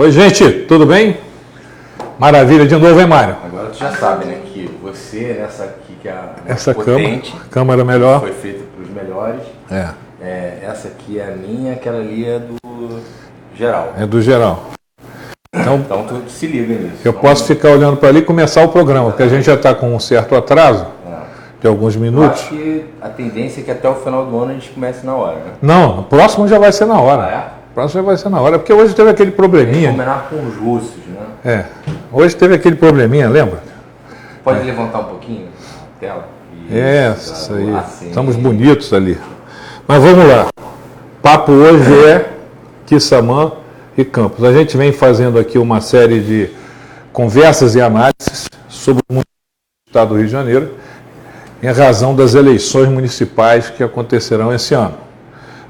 Oi, gente, tudo bem? Maravilha, de novo, hein, Mário? Agora tu já sabe, né, que você, nessa aqui que é a essa potente, câmara melhor, foi feita para os melhores. Essa aqui é a minha, aquela ali é do geral. É do geral. Então tu se liga nisso. Eu posso ficar olhando para ali e começar o programa, porque a gente já está com um certo atraso de alguns Eu minutos. acho que a tendência é que até o final do ano a gente comece na hora, né? Não, o próximo já vai ser na hora. Ah, é? O próximo já vai ser na hora, porque hoje teve aquele probleminha. Combinar com os russos, né? Hoje teve aquele probleminha, lembra? Pode levantar um pouquinho a tela? Isso aí. Assim. Estamos bonitos ali. Mas vamos lá. Papo hoje é Quissamã e Campos. A gente vem fazendo aqui uma série de conversas e análises sobre o município do Estado do Rio de Janeiro, em razão das eleições municipais que acontecerão esse ano.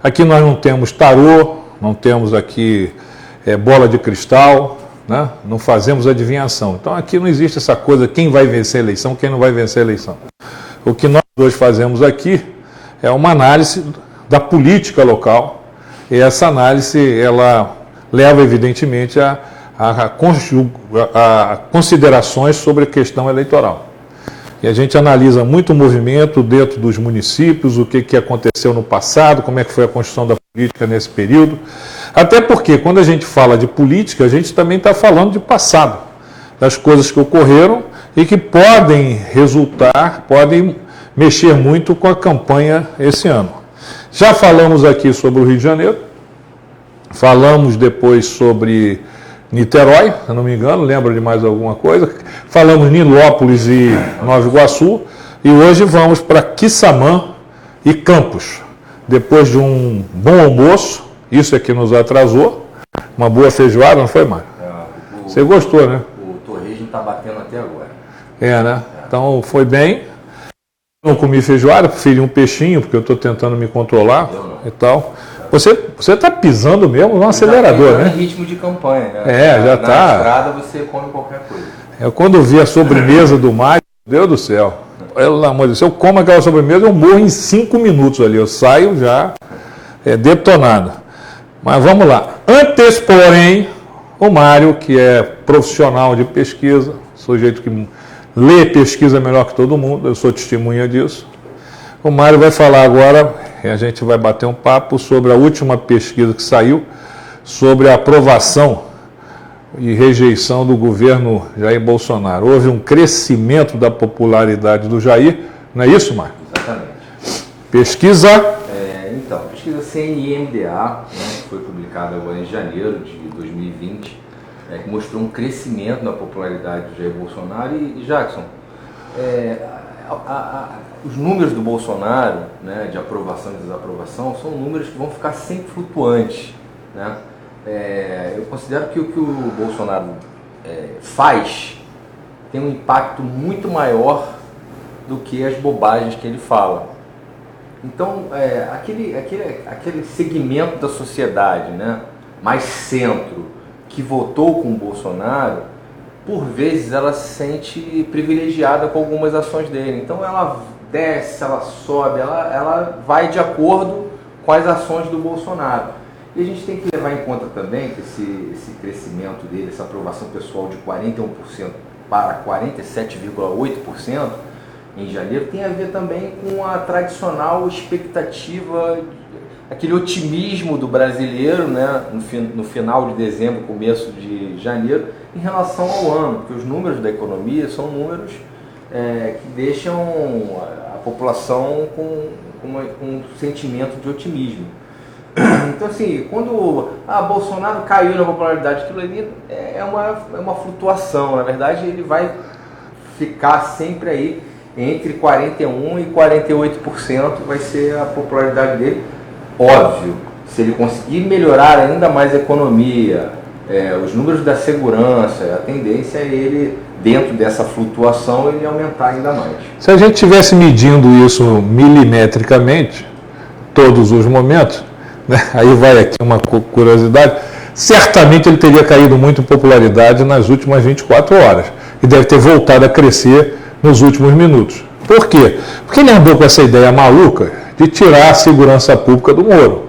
Aqui nós não temos tarô, não temos aqui bola de cristal, né? Não fazemos adivinhação. Então aqui não existe essa coisa, quem vai vencer a eleição, quem não vai vencer a eleição. O que nós hoje fazemos aqui é uma análise da política local, e essa análise ela leva evidentemente a considerações sobre a questão eleitoral. E a gente analisa muito o movimento dentro dos municípios, o que aconteceu no passado, como é que foi a construção da política nesse período. Até porque, quando a gente fala de política, a gente também está falando de passado, das coisas que ocorreram e que podem resultar, podem mexer muito com a campanha esse ano. Já falamos aqui sobre o Rio de Janeiro, falamos depois sobre Niterói, se não me engano, lembra de mais alguma coisa? Falamos Nilópolis e Nova Iguaçu, e hoje vamos para Quissamã e Campos. Depois de um bom almoço, isso é que nos atrasou, uma boa feijoada, não foi, Mário? Você gostou, né? O torresmo está batendo até agora. Né? Então foi bem. Não comi feijoada, preferi um peixinho, porque eu estou tentando me controlar e tal. Você está pisando mesmo no acelerador, né? Em ritmo de campanha, né? Já está. Na estrada você come qualquer coisa. Eu quando vi a sobremesa do Mário, meu Deus do céu, pelo amor de Deus, se eu como aquela sobremesa, eu morro em 5 minutos ali, eu saio já detonado. Mas vamos lá. Antes, porém, o Mário, que é profissional de pesquisa, sujeito que lê pesquisa melhor que todo mundo, eu sou testemunha disso. O Mário vai falar agora, e a gente vai bater um papo sobre a última pesquisa que saiu, sobre a aprovação e rejeição do governo Jair Bolsonaro. Houve um crescimento da popularidade do Jair, não é isso, Mário? Exatamente. Pesquisa? Pesquisa CNI-MDA, né, que foi publicada agora em janeiro de 2020, que mostrou um crescimento na popularidade do Jair Bolsonaro. E Jackson, os números do Bolsonaro, né, de aprovação e desaprovação, são números que vão ficar sempre flutuantes, né? Eu considero que o que o Bolsonaro faz tem um impacto muito maior do que as bobagens que ele fala. Então, aquele segmento da sociedade, né, mais centro, que votou com o Bolsonaro, por vezes ela se sente privilegiada com algumas ações dele. Então ela desce, ela sobe, ela vai de acordo com as ações do Bolsonaro. E a gente tem que levar em conta também que esse crescimento dele, essa aprovação pessoal de 41% para 47,8% em janeiro, tem a ver também com a tradicional expectativa, aquele otimismo do brasileiro, né, no final de dezembro, começo de janeiro, em relação ao ano, porque os números da economia são números que deixam a população com um sentimento de otimismo. Então, assim, quando Bolsonaro caiu na popularidade, aquilo ali é uma flutuação. Na verdade, ele vai ficar sempre aí entre 41% e 48%, vai ser a popularidade dele. Óbvio, se ele conseguir melhorar ainda mais a economia, os números da segurança, a tendência é ele, dentro dessa flutuação, ele aumentar ainda mais. Se a gente estivesse medindo isso milimetricamente, todos os momentos, né, aí vai aqui uma curiosidade, certamente ele teria caído muito em popularidade nas últimas 24 horas e deve ter voltado a crescer nos últimos minutos. Por quê? Porque ele andou com essa ideia maluca de tirar a segurança pública do Moro.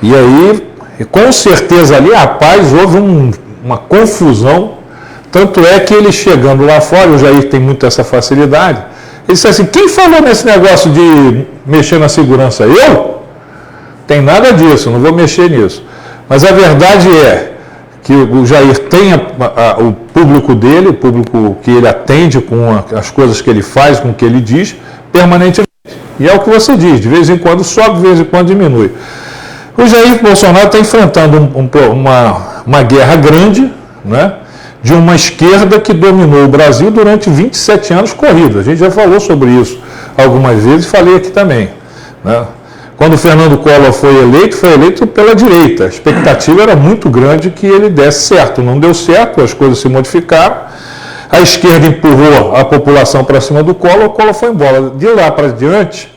E aí E com certeza ali, rapaz, houve uma confusão. Tanto é que ele chegando lá fora, o Jair tem muito essa facilidade, ele disse assim, quem falou nesse negócio de mexer na segurança? Eu? Tem nada disso, não vou mexer nisso. Mas a verdade é que o Jair tem o público dele, o público que ele atende com as coisas que ele faz, com o que ele diz, permanentemente. E é o que você diz, de vez em quando sobe, de vez em quando diminui. O Jair Bolsonaro está enfrentando uma guerra grande, né, de uma esquerda que dominou o Brasil durante 27 anos corridos. A gente já falou sobre isso algumas vezes, falei aqui também, né? Quando o Fernando Collor foi eleito pela direita. A expectativa era muito grande que ele desse certo. Não deu certo, as coisas se modificaram. A esquerda empurrou a população para cima do Collor, o Collor foi embora. De lá para diante,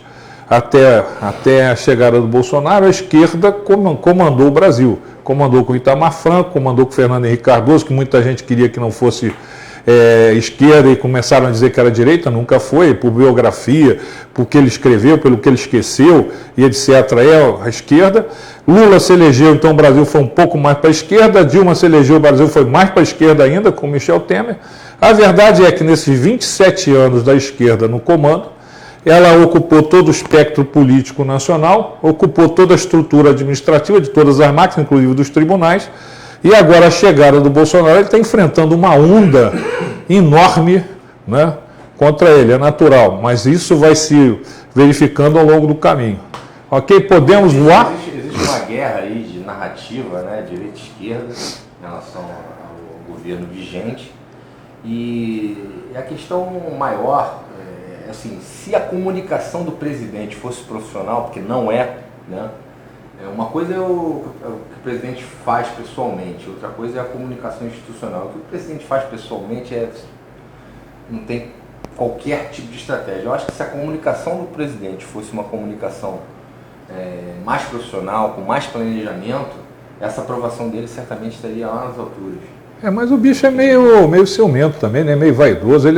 até a chegada do Bolsonaro, a esquerda comandou o Brasil. Comandou com o Itamar Franco, comandou com o Fernando Henrique Cardoso, que muita gente queria que não fosse esquerda e começaram a dizer que era direita, nunca foi, por biografia, por que ele escreveu, pelo que ele esqueceu, e etc. É a esquerda. Lula se elegeu, então o Brasil foi um pouco mais para a esquerda, Dilma se elegeu, o Brasil foi mais para a esquerda ainda, com Michel Temer. A verdade é que nesses 27 anos da esquerda no comando, ela ocupou todo o espectro político nacional, ocupou toda a estrutura administrativa de todas as máquinas, inclusive dos tribunais, e agora a chegada do Bolsonaro, ele está enfrentando uma onda enorme, né, contra ele, é natural, mas isso vai se verificando ao longo do caminho. Ok? Podemos voar? Existe uma guerra aí de narrativa, né, direita e esquerda, em relação ao governo vigente, e a questão maior é assim, se a comunicação do presidente fosse profissional, porque não é, né? Uma coisa é o que o presidente faz pessoalmente, outra coisa é a comunicação institucional. O que o presidente faz pessoalmente não tem qualquer tipo de estratégia. Eu acho que se a comunicação do presidente fosse uma comunicação mais profissional, com mais planejamento, essa aprovação dele certamente estaria lá nas alturas. Mas o bicho é meio ciumento também, né? Meio vaidoso.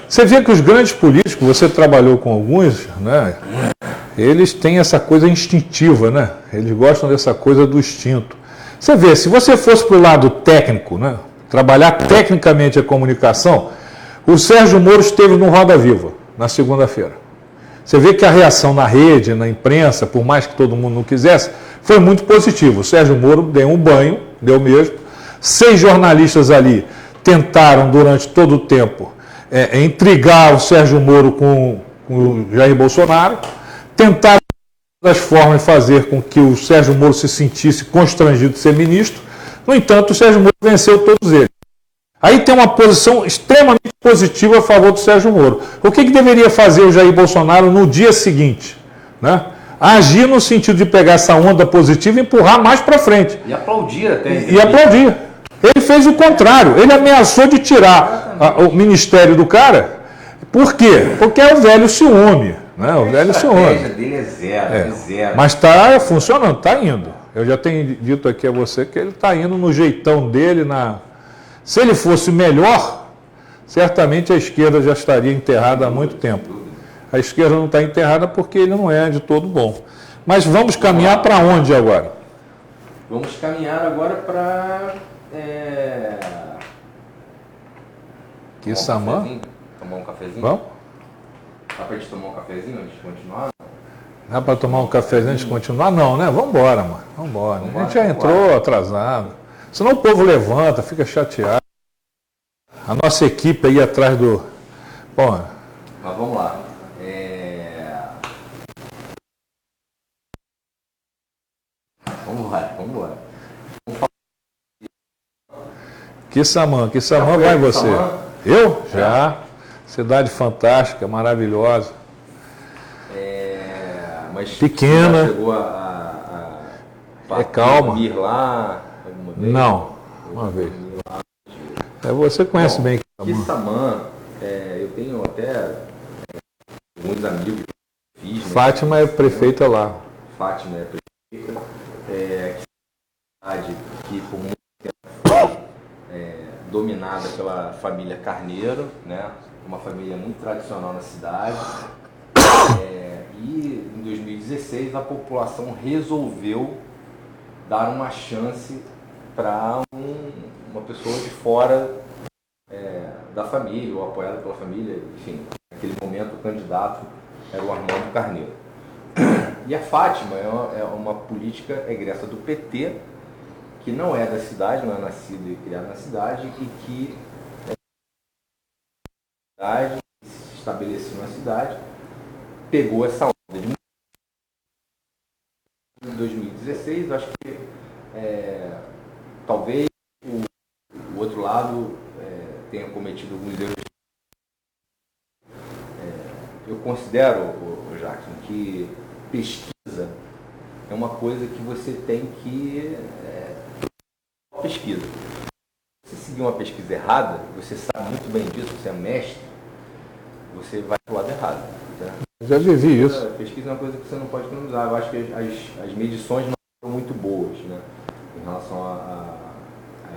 Você vê que os grandes políticos, você trabalhou com alguns, né? Eles têm essa coisa instintiva, né? Eles gostam dessa coisa do instinto. Você vê, se você fosse para o lado técnico, né? Trabalhar tecnicamente a comunicação, o Sérgio Moro esteve no Roda Viva, na segunda-feira. Você vê que a reação na rede, na imprensa, por mais que todo mundo não quisesse, foi muito positiva. O Sérgio Moro deu um banho, deu mesmo. 6 jornalistas ali tentaram, durante todo o tempo, intrigar o Sérgio Moro com o Jair Bolsonaro, tentaram das formas de fazer com que o Sérgio Moro se sentisse constrangido de ser ministro. No entanto, o Sérgio Moro venceu todos eles. Aí tem uma posição extremamente positiva a favor do Sérgio Moro. O que deveria fazer o Jair Bolsonaro no dia seguinte? Né? Agir no sentido de pegar essa onda positiva e empurrar mais para frente. E aplaudir até. E aplaudir. Ele fez o contrário. Ele ameaçou de tirar o ministério do cara. Por quê? Porque é o velho ciúme. Né? O velho ciúme. A estratégia dele é zero. Mas está funcionando, está indo. Eu já tenho dito aqui a você que ele está indo no jeitão dele. Se ele fosse melhor, certamente a esquerda já estaria enterrada há muito tempo. A esquerda não está enterrada porque ele não é de todo bom. Mas vamos caminhar para onde agora? Vamos caminhar agora para... Quissamã? Tomar um cafezinho? Vamos? Dá pra gente tomar um cafezinho antes de continuar? Dá para tomar um cafezinho antes de continuar? Não, né? Vamos embora, mano. Vamos embora. A gente já entrou atrasado. Senão o povo levanta, fica chateado. A nossa equipe aí atrás do... Bom... Mas vamos lá. Vamos embora. Quissamã vai você. Eu? Já. Cidade fantástica, maravilhosa. Mas pequena. Você já chegou a calma. dormir lá alguma vez? Não, uma vez. Você conhece bem Quissamã. Eu tenho até alguns amigos que fiz. Fátima é prefeita lá. Fátima é prefeita. Cidade que por muito tempo foi dominada pela família Carneiro, né? Uma família muito tradicional na cidade. E em 2016 a população resolveu dar uma chance para uma pessoa de fora da família, ou apoiada pela família, enfim, naquele momento o candidato era o Armando Carneiro. E a Fátima é uma política egressa do PT, que não é da cidade, não é nascida e criada na cidade, e que se estabeleceu na cidade, pegou essa onda de 2016, acho que talvez o outro lado tenha cometido alguns erros. Eu considero, Jackson, que pesquisa é uma coisa que você tem que pesquisa. Se seguir uma pesquisa errada, você sabe muito bem disso, você é mestre, você vai para o lado errado. Tá? Já vivi isso. Pesquisa é uma coisa que você não pode economizar. Eu acho que as medições não foram muito boas, né, em relação à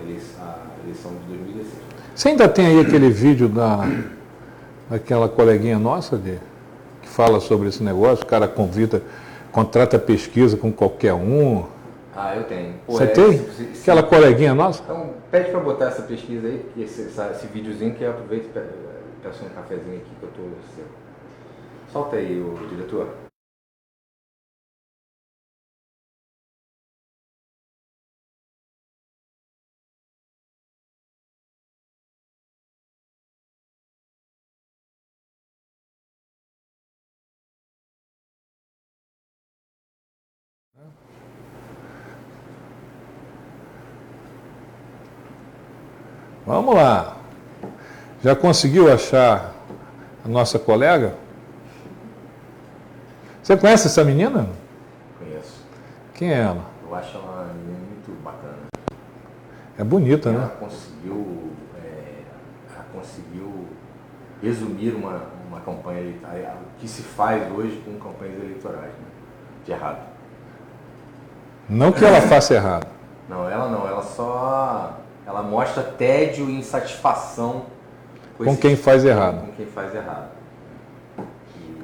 eleição de 2016. Você ainda tem aí aquele vídeo daquela coleguinha nossa que fala sobre esse negócio, o cara contrata pesquisa com qualquer um. Ah, eu tenho. Pô, você tem? Aquela coleguinha nossa? Então, pede para botar essa pesquisa aí, esse videozinho, que eu aproveito e peço um cafezinho aqui que eu tô seco. Solta aí, o diretor. Vamos lá. Já conseguiu achar a nossa colega? Você conhece essa menina? Conheço. Quem é ela? Eu acho ela uma menina muito bacana. É bonita, Ela né? conseguiu resumir uma campanha eleitoral, o que se faz hoje com campanhas eleitorais, né? De errado. Não que ela faça errado. Não, ela mostra tédio e insatisfação com quem faz errado. Com quem faz errado.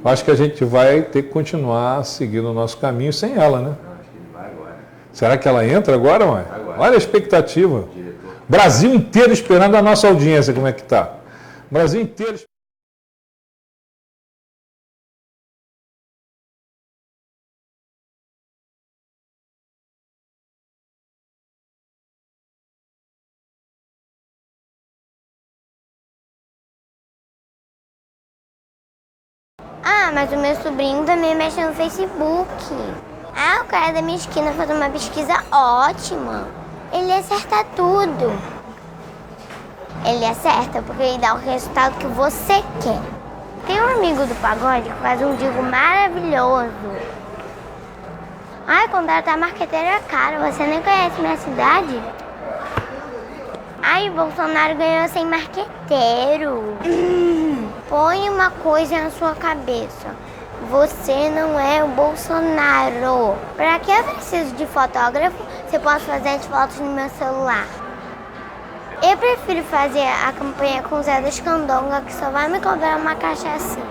Acho que a gente vai ter que continuar seguindo o nosso caminho sem ela, né? Não, acho que ele vai agora. Será que ela entra agora, mãe? Agora. Olha a expectativa. Diretor. Brasil inteiro esperando a nossa audiência, como é que tá? Brasil inteiro. Ah, mas o meu sobrinho também mexe no Facebook. Ah, o cara da minha esquina faz uma pesquisa ótima. Ele acerta tudo. Ele acerta porque ele dá o resultado que você quer. Tem um amigo do pagode que faz um digo maravilhoso. Ai, contratar marqueteiro é caro. Você nem conhece minha cidade? Ai, o Bolsonaro ganhou sem marqueteiro. Põe uma coisa na sua cabeça. Você não é o Bolsonaro. Pra que eu preciso de fotógrafo se eu posso fazer as fotos no meu celular? Eu prefiro fazer a campanha com o Zé da Escandonga, que só vai me cobrar uma cachaçinha.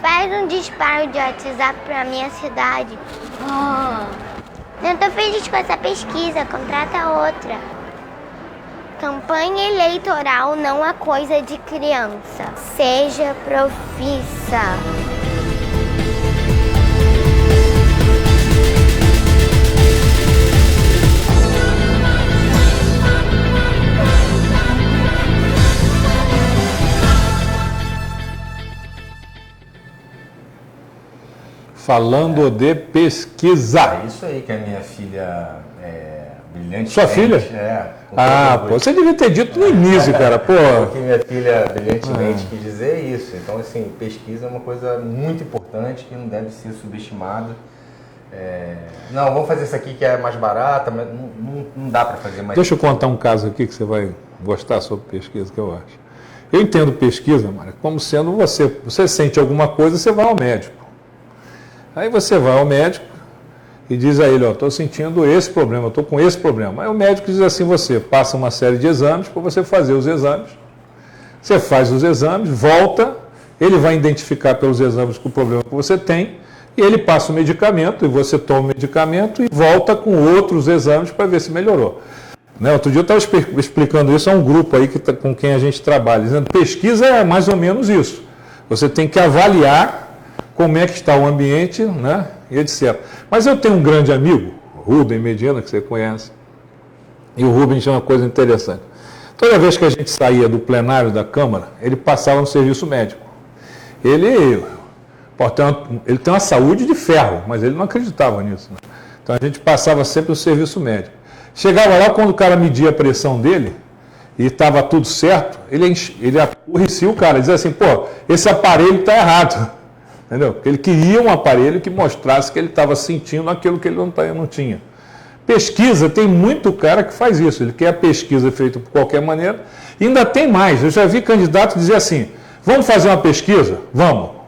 Faz um disparo de WhatsApp pra minha cidade. Eu tô feliz com essa pesquisa, contrata outra. Campanha eleitoral não é coisa de criança. Seja profissa. Falando de pesquisa. É isso aí que a minha filha brilhantemente... Sua filha? Pô, você devia ter dito no início, cara, pô. O que minha filha brilhantemente quis dizer é isso. Então, assim, pesquisa é uma coisa muito importante que não deve ser subestimada. Não, vamos fazer isso aqui que é mais barata, mas não dá para fazer mais. Deixa eu contar um caso aqui que você vai gostar sobre pesquisa, que eu acho. Eu entendo pesquisa, Mário, como sendo você sente alguma coisa, você vai ao médico. Aí você vai ao médico e diz a ele, estou sentindo esse problema, estou com esse problema. Aí o médico diz assim, você passa uma série de exames para você fazer os exames. Você faz os exames, volta, ele vai identificar pelos exames o problema que você tem, E ele passa o medicamento, e você toma o medicamento e volta com outros exames para ver se melhorou. Né? Outro dia eu estava explicando isso a um grupo aí com quem a gente trabalha, dizendo que pesquisa é mais ou menos isso. Você tem que avaliar como é que está o ambiente, né? E etc. Mas eu tenho um grande amigo, Rubem Medina, que você conhece, e o Rubem tinha uma coisa interessante. Toda vez que a gente saía do plenário da Câmara, ele passava no serviço médico. Ele tem uma saúde de ferro, mas ele não acreditava nisso. Né? Então a gente passava sempre no serviço médico. Chegava lá, quando o cara media a pressão dele, e estava tudo certo, ele aborrecia o cara, dizia assim, pô, esse aparelho está errado. Entendeu? Porque ele queria um aparelho que mostrasse que ele estava sentindo aquilo que ele não tinha. Pesquisa, tem muito cara que faz isso, ele quer a pesquisa feita por qualquer maneira, e ainda tem mais, eu já vi candidato dizer assim, vamos fazer uma pesquisa? Vamos.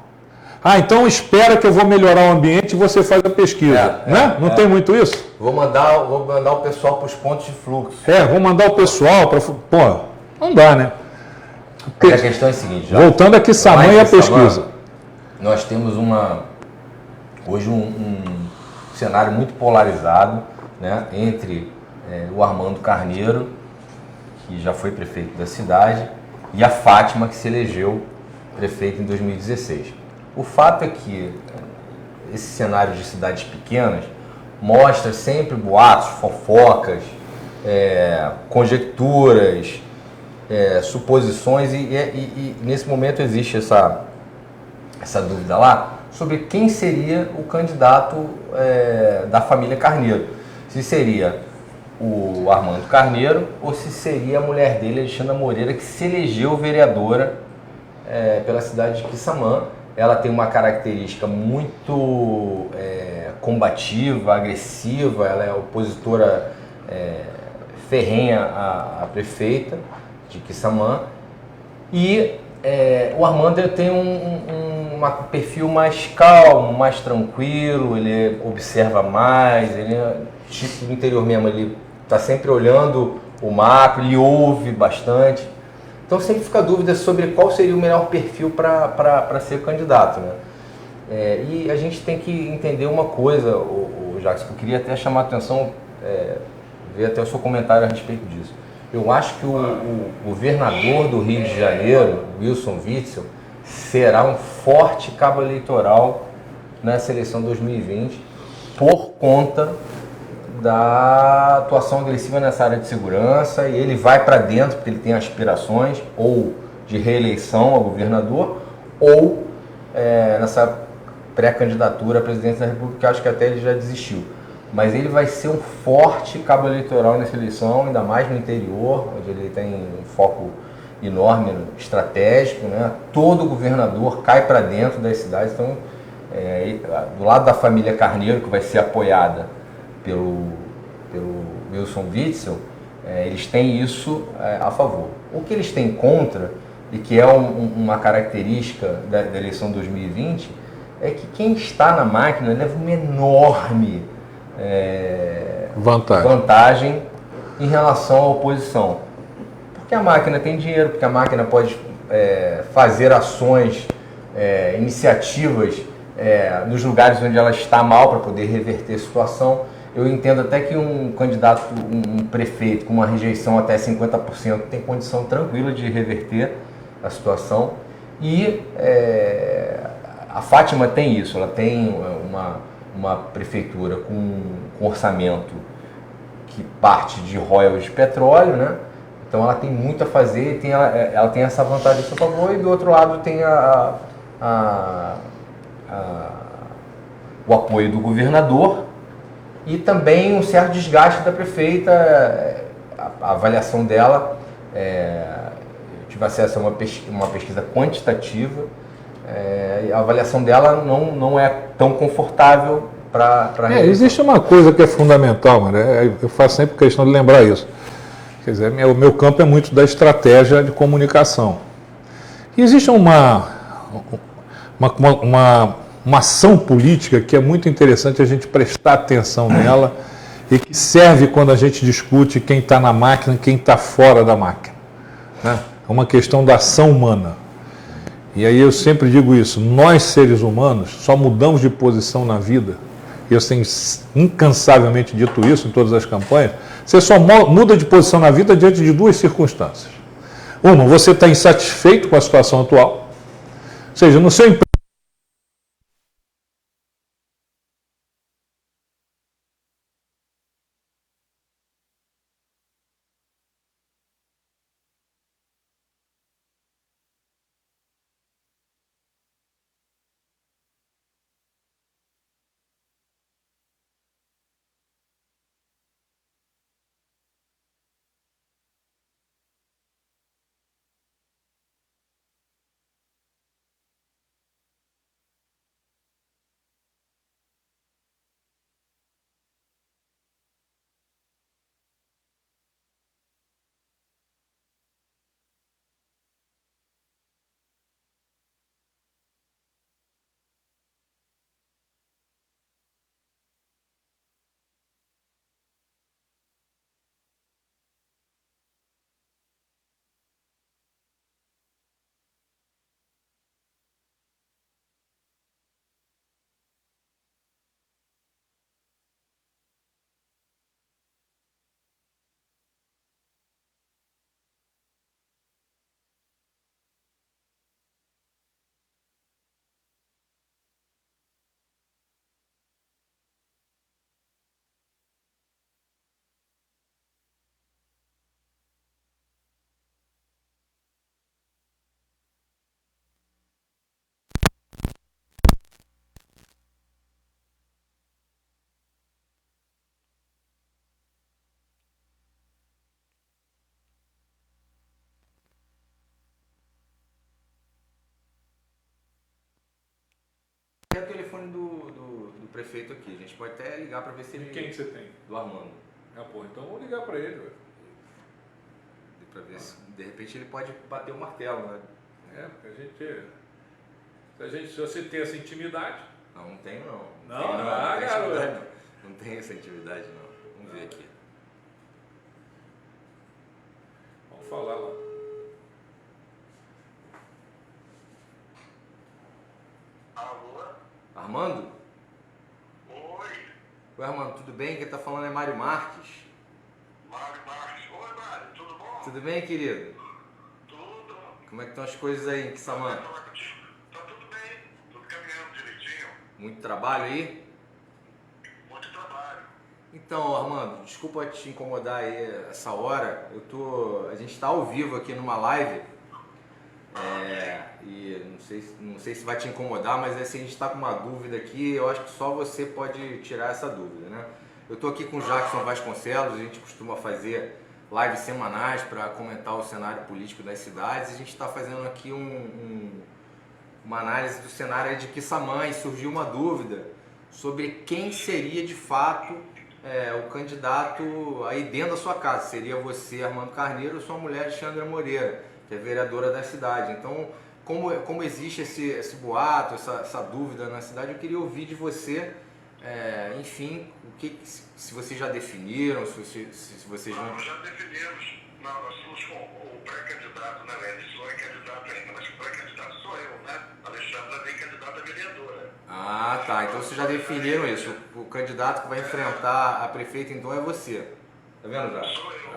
Ah, então espera que eu vou melhorar o ambiente e você faz a pesquisa. Né? Não tem muito isso? Vou mandar o pessoal para os pontos de fluxo. Vou mandar o pessoal para... Pô, não dá, né? Mas a questão é a seguinte... Já, voltando aqui, Samã e a pesquisa. Nós temos hoje um cenário muito polarizado, né, entre o Armando Carneiro, que já foi prefeito da cidade, e a Fátima, que se elegeu prefeita em 2016. O fato é que esse cenário de cidades pequenas mostra sempre boatos, fofocas, conjecturas, suposições, e nesse momento existe essa dúvida lá sobre quem seria o candidato da família Carneiro. Se seria o Armando Carneiro ou se seria a mulher dele, Alexandra Moreira, que se elegeu vereadora pela cidade de Quissamã. Ela tem uma característica muito combativa, agressiva, ela é opositora ferrenha à prefeita de Quissamã. E o Armando tem um perfil mais calmo, mais tranquilo, ele observa mais, ele é tipo do interior mesmo, ele está sempre olhando o macro, ele ouve bastante. Então sempre fica dúvida sobre qual seria o melhor perfil para ser candidato, né? E a gente tem que entender uma coisa, o Jacques, que eu queria até chamar a atenção, ver até o seu comentário a respeito disso. Eu acho que o governador do Rio de Janeiro, Wilson Witzel, será um forte cabo eleitoral nessa eleição 2020 por conta da atuação agressiva nessa área de segurança, e ele vai para dentro porque ele tem aspirações ou de reeleição a governador ou nessa pré-candidatura à presidência da República, que acho que até ele já desistiu. Mas ele vai ser um forte cabo eleitoral nessa eleição, ainda mais no interior, onde ele tem um foco enorme estratégico, né? Todo governador cai para dentro das cidades. Então, do lado da família Carneiro, que vai ser apoiada pelo Wilson Witzel, eles têm isso a favor. O que eles têm contra, e que é uma característica da eleição 2020, é que quem está na máquina leva uma enorme vantagem em relação à oposição. Porque a máquina tem dinheiro, porque a máquina pode fazer ações, iniciativas nos lugares onde ela está mal para poder reverter a situação. Eu entendo até que um candidato, um prefeito com uma rejeição até 50% tem condição tranquila de reverter a situação. E a Fátima tem isso, ela tem uma prefeitura com orçamento que parte de royalties de petróleo, né? Então ela tem muito a fazer, ela tem essa vantagem a seu favor, e do outro lado tem o apoio do governador e também um certo desgaste da prefeita. A avaliação dela, eu tive acesso a uma pesquisa quantitativa, a avaliação dela não é tão confortável para... existe uma coisa que é fundamental, né? Eu faço sempre questão de lembrar isso. Quer dizer, o meu campo é muito da estratégia de comunicação. E existe uma ação política que é muito interessante a gente prestar atenção nela e que serve quando a gente discute quem está na máquina e quem está fora da máquina. Né? É uma questão da ação humana. E aí eu sempre digo isso, nós seres humanos só mudamos de posição na vida, e eu tenho incansavelmente dito isso em todas as campanhas, você só muda de posição na vida diante de duas circunstâncias. Uma, você está insatisfeito com a situação atual, ou seja, no seu emprego, É o telefone do prefeito aqui, a gente pode até ligar para ver se ele... quem que você tem? Do Armando. Ah, pô, então vou ligar para ele. Para ver se de repente ele pode bater o martelo, né? É, porque se você tem essa intimidade... Não tenho não. Não? Tenho, Ah, tenho garoto. intimidade, não tenho essa intimidade não. Vamos ver aqui. Vamos falar lá. Alô? Armando? Oi, Oi, Armando, tudo bem? Quem tá falando é Mário Marques. Mário Marques. Oi, Mário, tudo bom? Tudo bem, querido? Tudo. Como é que estão as coisas aí em Quissamã? Falar contigo. Tá tudo bem, tudo caminhando direitinho. Muito trabalho aí? Muito trabalho. Então, Armando, desculpa te incomodar aí essa hora. A gente está ao vivo aqui numa live. E não sei se vai te incomodar, mas assim, a gente está com uma dúvida aqui. Eu acho que só você pode tirar essa dúvida, né? Eu estou aqui com o Jackson Vasconcelos. A gente costuma fazer lives semanais para comentar o cenário político das cidades. A gente está fazendo aqui uma análise do cenário aí de Quissamã e surgiu uma dúvida sobre quem seria de fato o candidato aí dentro da sua casa. Seria você, Armando Carneiro, ou sua mulher, Alexandra Moreira, que é vereadora da cidade. Então, como existe esse boato, essa dúvida na cidade, eu queria ouvir de você, enfim, se vocês já definiram, se vocês não... Nós já definimos. Não, nós somos com o pré-candidato, né? Ele só é candidato ainda, mas o pré-candidato sou eu, né? A Alexandra vem candidata a vereadora. Ah, tá. Então vocês já definiram isso. O candidato que vai enfrentar a prefeita, então, é você. Tá vendo, já? Sou eu.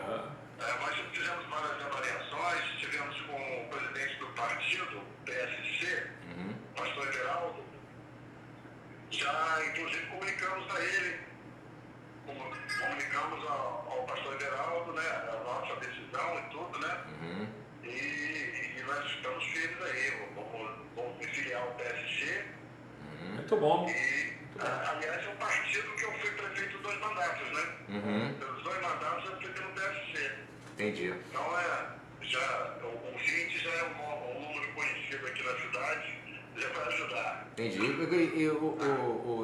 Nós fizemos várias avaliações, tivemos com o presidente do partido, PSC, pastor Everaldo. Já, inclusive, comunicamos a ele, comunicamos ao pastor Everaldo, né, a nossa decisão e tudo, né? E nós estamos firmes aí, vamos me filiar ao PSC. Muito bom. Aliás, é um partido que eu fui prefeito 2 mandatos, né? Pelos 2 mandatos eu fui pelo PSC. Entendi. Então, o 20 já é um número conhecido aqui na cidade, já vai ajudar. Entendi.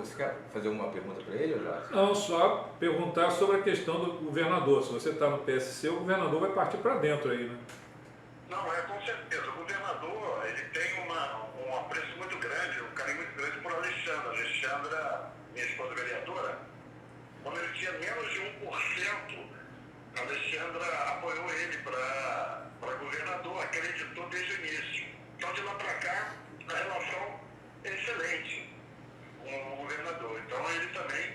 Você quer fazer uma pergunta para ele, ou já? Não, só perguntar sobre a questão do governador. Se você está no PSC, o governador vai partir para dentro aí, né? Não, com certeza. O governador, ele tem um apreço muito grande, um carinho muito grande por Alexandra. Alexandra, minha esposa vereadora, quando ele tinha menos de 1%, Alexandra apoiou ele para governador, acreditou desde o início. Então, de lá para cá, a relação é excelente com o governador. Então, ele também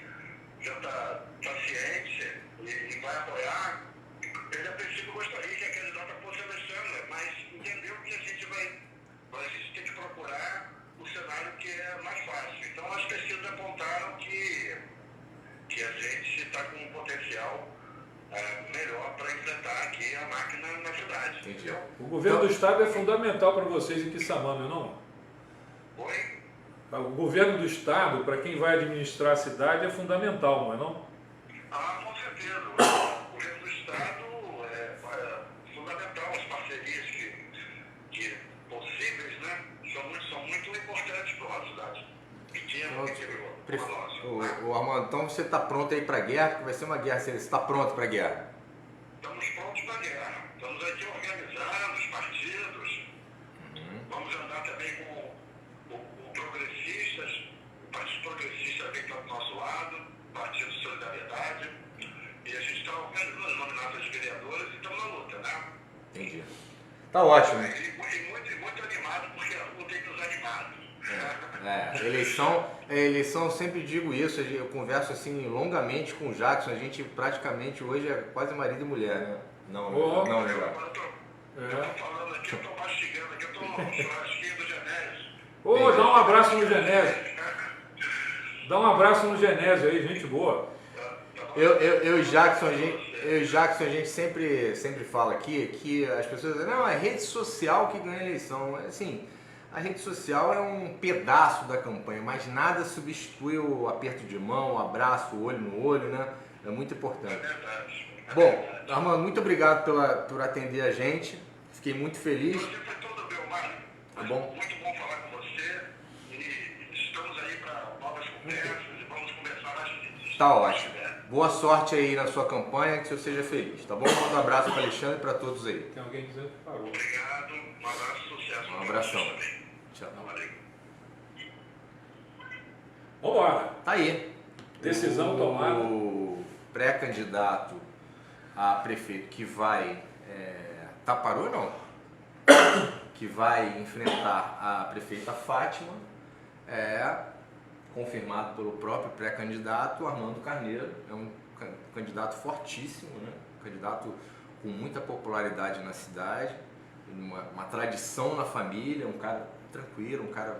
já está ciente e vai apoiar. Ele, a princípio, gostaria que a candidata fosse a Alexandra, mas entendeu que a gente tem que procurar o cenário que é mais fácil. Então, as pesquisas apontaram que a gente está com um potencial melhor para enfrentar aqui a máquina na cidade. Entendi. O governo do estado é fundamental para vocês em Quissamã, não? Oi? O governo do estado, para quem vai administrar a cidade, é fundamental, não é não? Ah, com certeza. O governo do estado é fundamental. As parcerias que possíveis, né, são muito importantes para a nossa cidade. Pequeno, interior. Ô, Armando, então você está pronto aí para a guerra? Porque vai ser uma guerra. Você está pronto para a guerra? Estamos prontos para a guerra. Estamos aqui organizando os partidos. Vamos andar também com progressistas. O Partido Progressista vem para o nosso lado, o Partido Solidariedade. E a gente está organizando as nominatas de vereadores e estamos na luta, né? Entendi. Tá ótimo. E muito animado, porque a rua tem nos animado. Eleição, eu sempre digo isso, eu converso assim longamente com o Jackson, a gente praticamente hoje é quase marido e mulher, né? Não, Eu tô falando aqui, eu tô mastigando aqui, eu tô no churrasquinho do Genésio. Ô, dá um abraço no Genésio. Dá um abraço no Genésio aí, gente boa. Eu e Jackson, a gente sempre fala aqui que as pessoas dizem, não, é rede social que ganha a eleição. Assim, a rede social é um pedaço da campanha, mas nada substitui o aperto de mão, o abraço, o olho no olho, né? É muito importante. É verdade. Bom, Armando, muito obrigado por atender a gente. Fiquei muito feliz. Você foi todo meu, Mário. Tá bom? Muito bom falar com você. E estamos aí para novas conversas e vamos conversar mais vezes. Tá ótimo. Boa sorte aí na sua campanha, que você seja feliz, tá bom? Manda um abraço para Alexandre e para todos aí. Tem alguém dizendo que parou. Obrigado. Um abraço, sucesso. Um abração. Tchau. Valeu. Vamos lá. Tá aí. Decisão tomada. O pré-candidato a prefeito que vai... parou ou não? Que vai enfrentar a prefeita Fátima, confirmado pelo próprio pré-candidato Armando Carneiro. É um candidato fortíssimo, né? Um candidato com muita popularidade na cidade, uma tradição na família, um cara tranquilo, um cara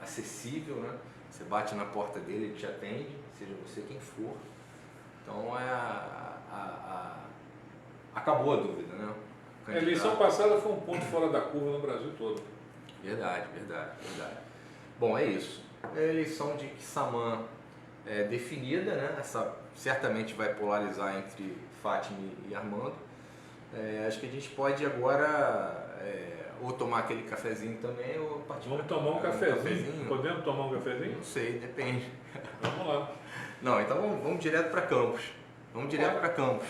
acessível, né? Você bate na porta dele, ele te atende, seja você quem for. Então acabou a dúvida, né? A eleição passada foi um ponto fora da curva no Brasil todo. Verdade. Bom, é isso. A eleição de Quissamã é definida, né? Essa certamente vai polarizar entre Fátima e Armando. Acho que a gente pode agora ou tomar aquele cafezinho também ou partir. Vamos tomar um cafezinho. Podemos tomar um cafezinho? Não sei, depende. Vamos lá. Não, então vamos direto para Campos. Vamos direto para Campos.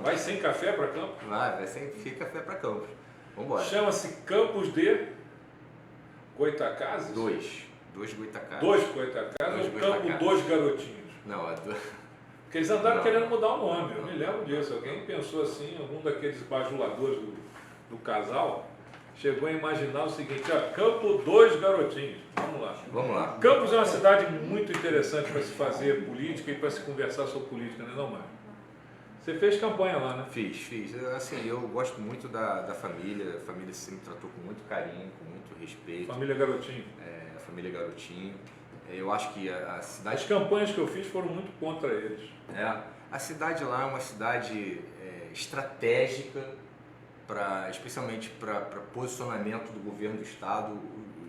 Vai sem café para Campos? Vai sem café para Campos. Vamos embora. Chama-se Campos de Goitacazes? Dois Goitacazes. Dois Goitacazes ou Campo dos Garotinhos? Não, Porque eles andaram querendo mudar o nome, eu me lembro disso. Alguém pensou assim, algum daqueles bajuladores do casal chegou a imaginar o seguinte, Campo dos Garotinhos. Vamos lá. Campos é uma cidade muito interessante para se fazer política e para se conversar sobre política, não é não, Mário? Você fez campanha lá, né? Fiz. Assim, eu gosto muito da família. A família sempre me tratou com muito carinho, com muito respeito. Família Garotinho. A família Garotinho. Eu acho que a cidade... As campanhas que eu fiz foram muito contra eles. A cidade lá é uma cidade estratégica, especialmente para posicionamento do governo do estado.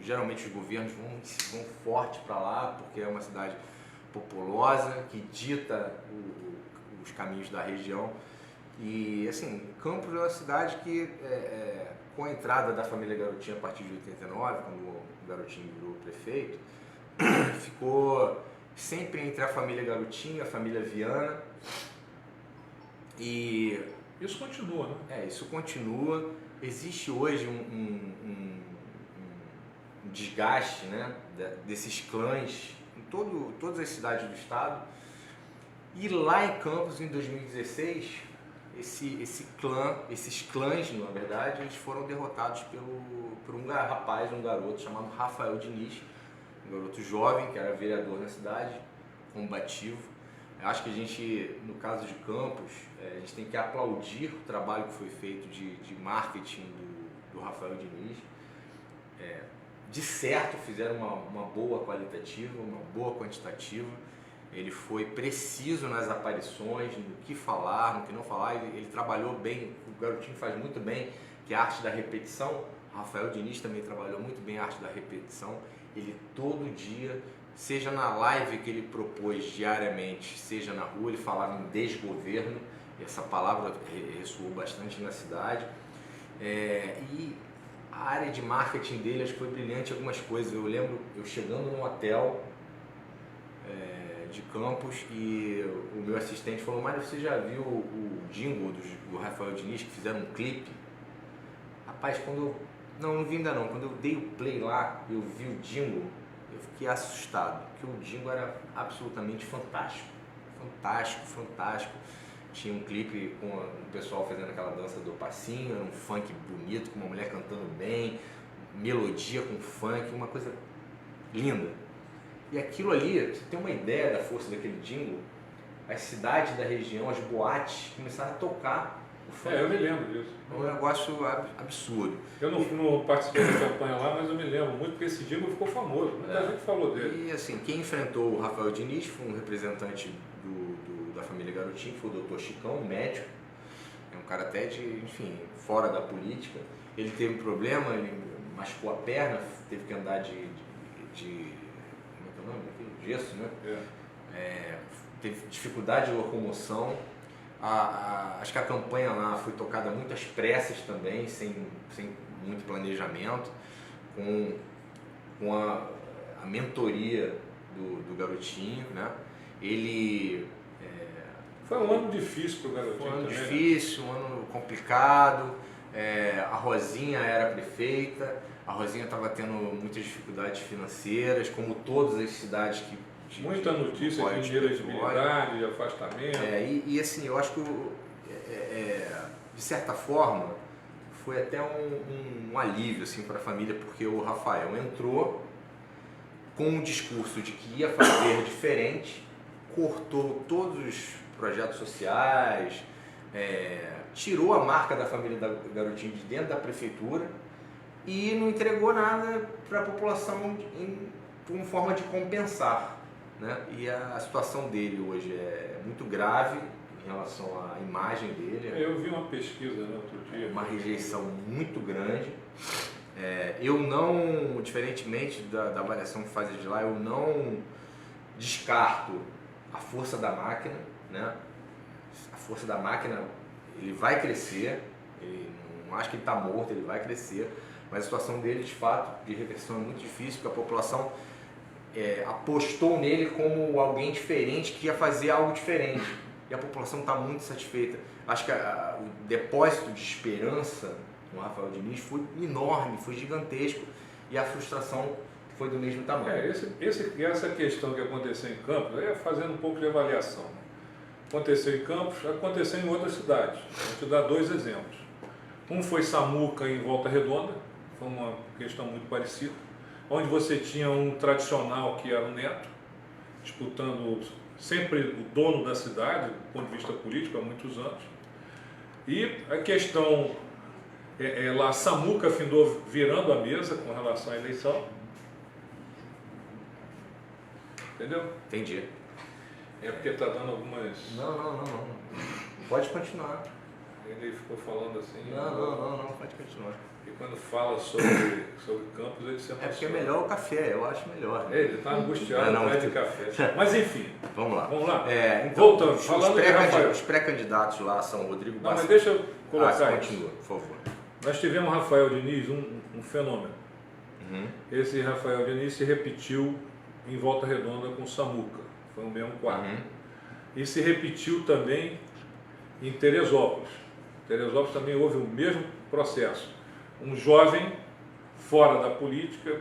Geralmente os governos vão forte para lá, porque é uma cidade populosa, que dita os caminhos da região. E, assim, Campos é uma cidade que, com a entrada da família Garotinho a partir de 89, quando o Garotinho virou prefeito, ficou sempre entre a família Garotinho e a família Viana. E isso continua, né? Isso continua. Existe hoje um desgaste, né, desses clãs em todas as cidades do estado. E lá em Campos, em 2016, esses clãs, na verdade, eles foram derrotados por um rapaz, um garoto chamado Rafael Diniz, um garoto jovem que era vereador na cidade, combativo. Eu acho que a gente, no caso de Campos, a gente tem que aplaudir o trabalho que foi feito de marketing do Rafael Diniz. De certo, fizeram uma boa qualitativa, uma boa quantitativa. Ele foi preciso nas aparições, no que falar, no que não falar. Ele trabalhou bem, o Garotinho faz muito bem, que é a arte da repetição. O Rafael Diniz também trabalhou muito bem a arte da repetição. Ele todo dia, seja na live que ele propôs diariamente, seja na rua, ele falava em desgoverno. Essa palavra ressoou bastante na cidade. E a área de marketing dele, acho que foi brilhante em algumas coisas. Eu lembro eu chegando num hotel de Campos e o meu assistente falou: Mário, você já viu o jingle do Rafael Diniz, que fizeram um clipe? Rapaz, não vi ainda não. Quando eu dei o play lá, eu vi o jingle, eu fiquei assustado, porque o jingle era absolutamente fantástico. Fantástico. Tinha um clipe com o pessoal fazendo aquela dança do passinho, era um funk bonito, com uma mulher cantando bem, melodia com funk, uma coisa linda. E aquilo ali, você tem uma ideia da força daquele jingle, as cidades da região, as boates, começaram a tocar o funk. Eu me lembro disso. É um negócio absurdo. Eu não participei da campanha lá, mas eu me lembro muito, porque esse jingle ficou famoso, muita gente falou dele. E assim, quem enfrentou o Rafael Diniz foi um representante da família Garotinho, que foi o Dr. Chicão, um médico, é um cara até fora da política. Ele teve um problema, ele machucou a perna, teve que andar de como é que é o nome? Gesso, né? Teve dificuldade de locomoção. Acho que a campanha lá foi tocada muito às pressas também, sem muito planejamento, com a mentoria do Garotinho, né? Ele... Foi um ano difícil para o Garotinho. Foi um ano também, difícil, um ano complicado. A Rosinha era prefeita, a Rosinha estava tendo muitas dificuldades financeiras, como todas as cidades que... Muita notícia de inelegibilidade, de afastamento. E assim, eu acho que, de certa forma, foi até um alívio assim, para a família, porque o Rafael entrou com um discurso de que ia fazer diferente, cortou todos os projetos sociais, tirou a marca da família Garotinho de dentro da prefeitura e não entregou nada para a população como forma de compensar. Né? E a situação dele hoje é muito grave em relação à imagem dele. Eu vi uma pesquisa no outro dia. Uma rejeição muito grande. Eu não, diferentemente da avaliação que faz de lá, eu não descarto a força da máquina, né? A força da máquina, ele vai crescer, não acho que ele está morto, ele vai crescer, mas a situação dele, de fato, de reversão é muito difícil, porque a população apostou nele como alguém diferente, que ia fazer algo diferente, e a população está muito satisfeita. Acho que o depósito de esperança no Rafael Diniz foi enorme, foi gigantesco, e a frustração foi do mesmo tamanho. Essa questão que aconteceu em Campos, fazendo um pouco de avaliação. Aconteceu em Campos, aconteceu em outras cidades. Vou te dar 2 exemplos. Um foi Samuca, em Volta Redonda, foi uma questão muito parecida, onde você tinha um tradicional que era o Neto, disputando sempre o dono da cidade, do ponto de vista político, há muitos anos. E a questão, lá Samuca findou virando a mesa com relação à eleição. Entendeu? Entendi. É porque está dando algumas... Não. Pode continuar. Ele ficou falando assim... Não, pode continuar. E quando fala sobre Campos, ele se emociona. Porque é melhor o café, eu acho melhor. Né? Ele está angustiado, não é de café. Mas enfim. Vamos lá. Então, voltando, falando de Rafael. Os pré-candidatos lá são Rodrigo Não, mas deixa eu colocar isso. Continua, por favor. Nós tivemos Rafael Diniz, um fenômeno. Uhum. Esse Rafael Diniz se repetiu em Volta Redonda com Samuca. Foi o mesmo quadro. Uhum. E se repetiu também em Teresópolis. Teresópolis também houve o mesmo processo. Um jovem fora da política,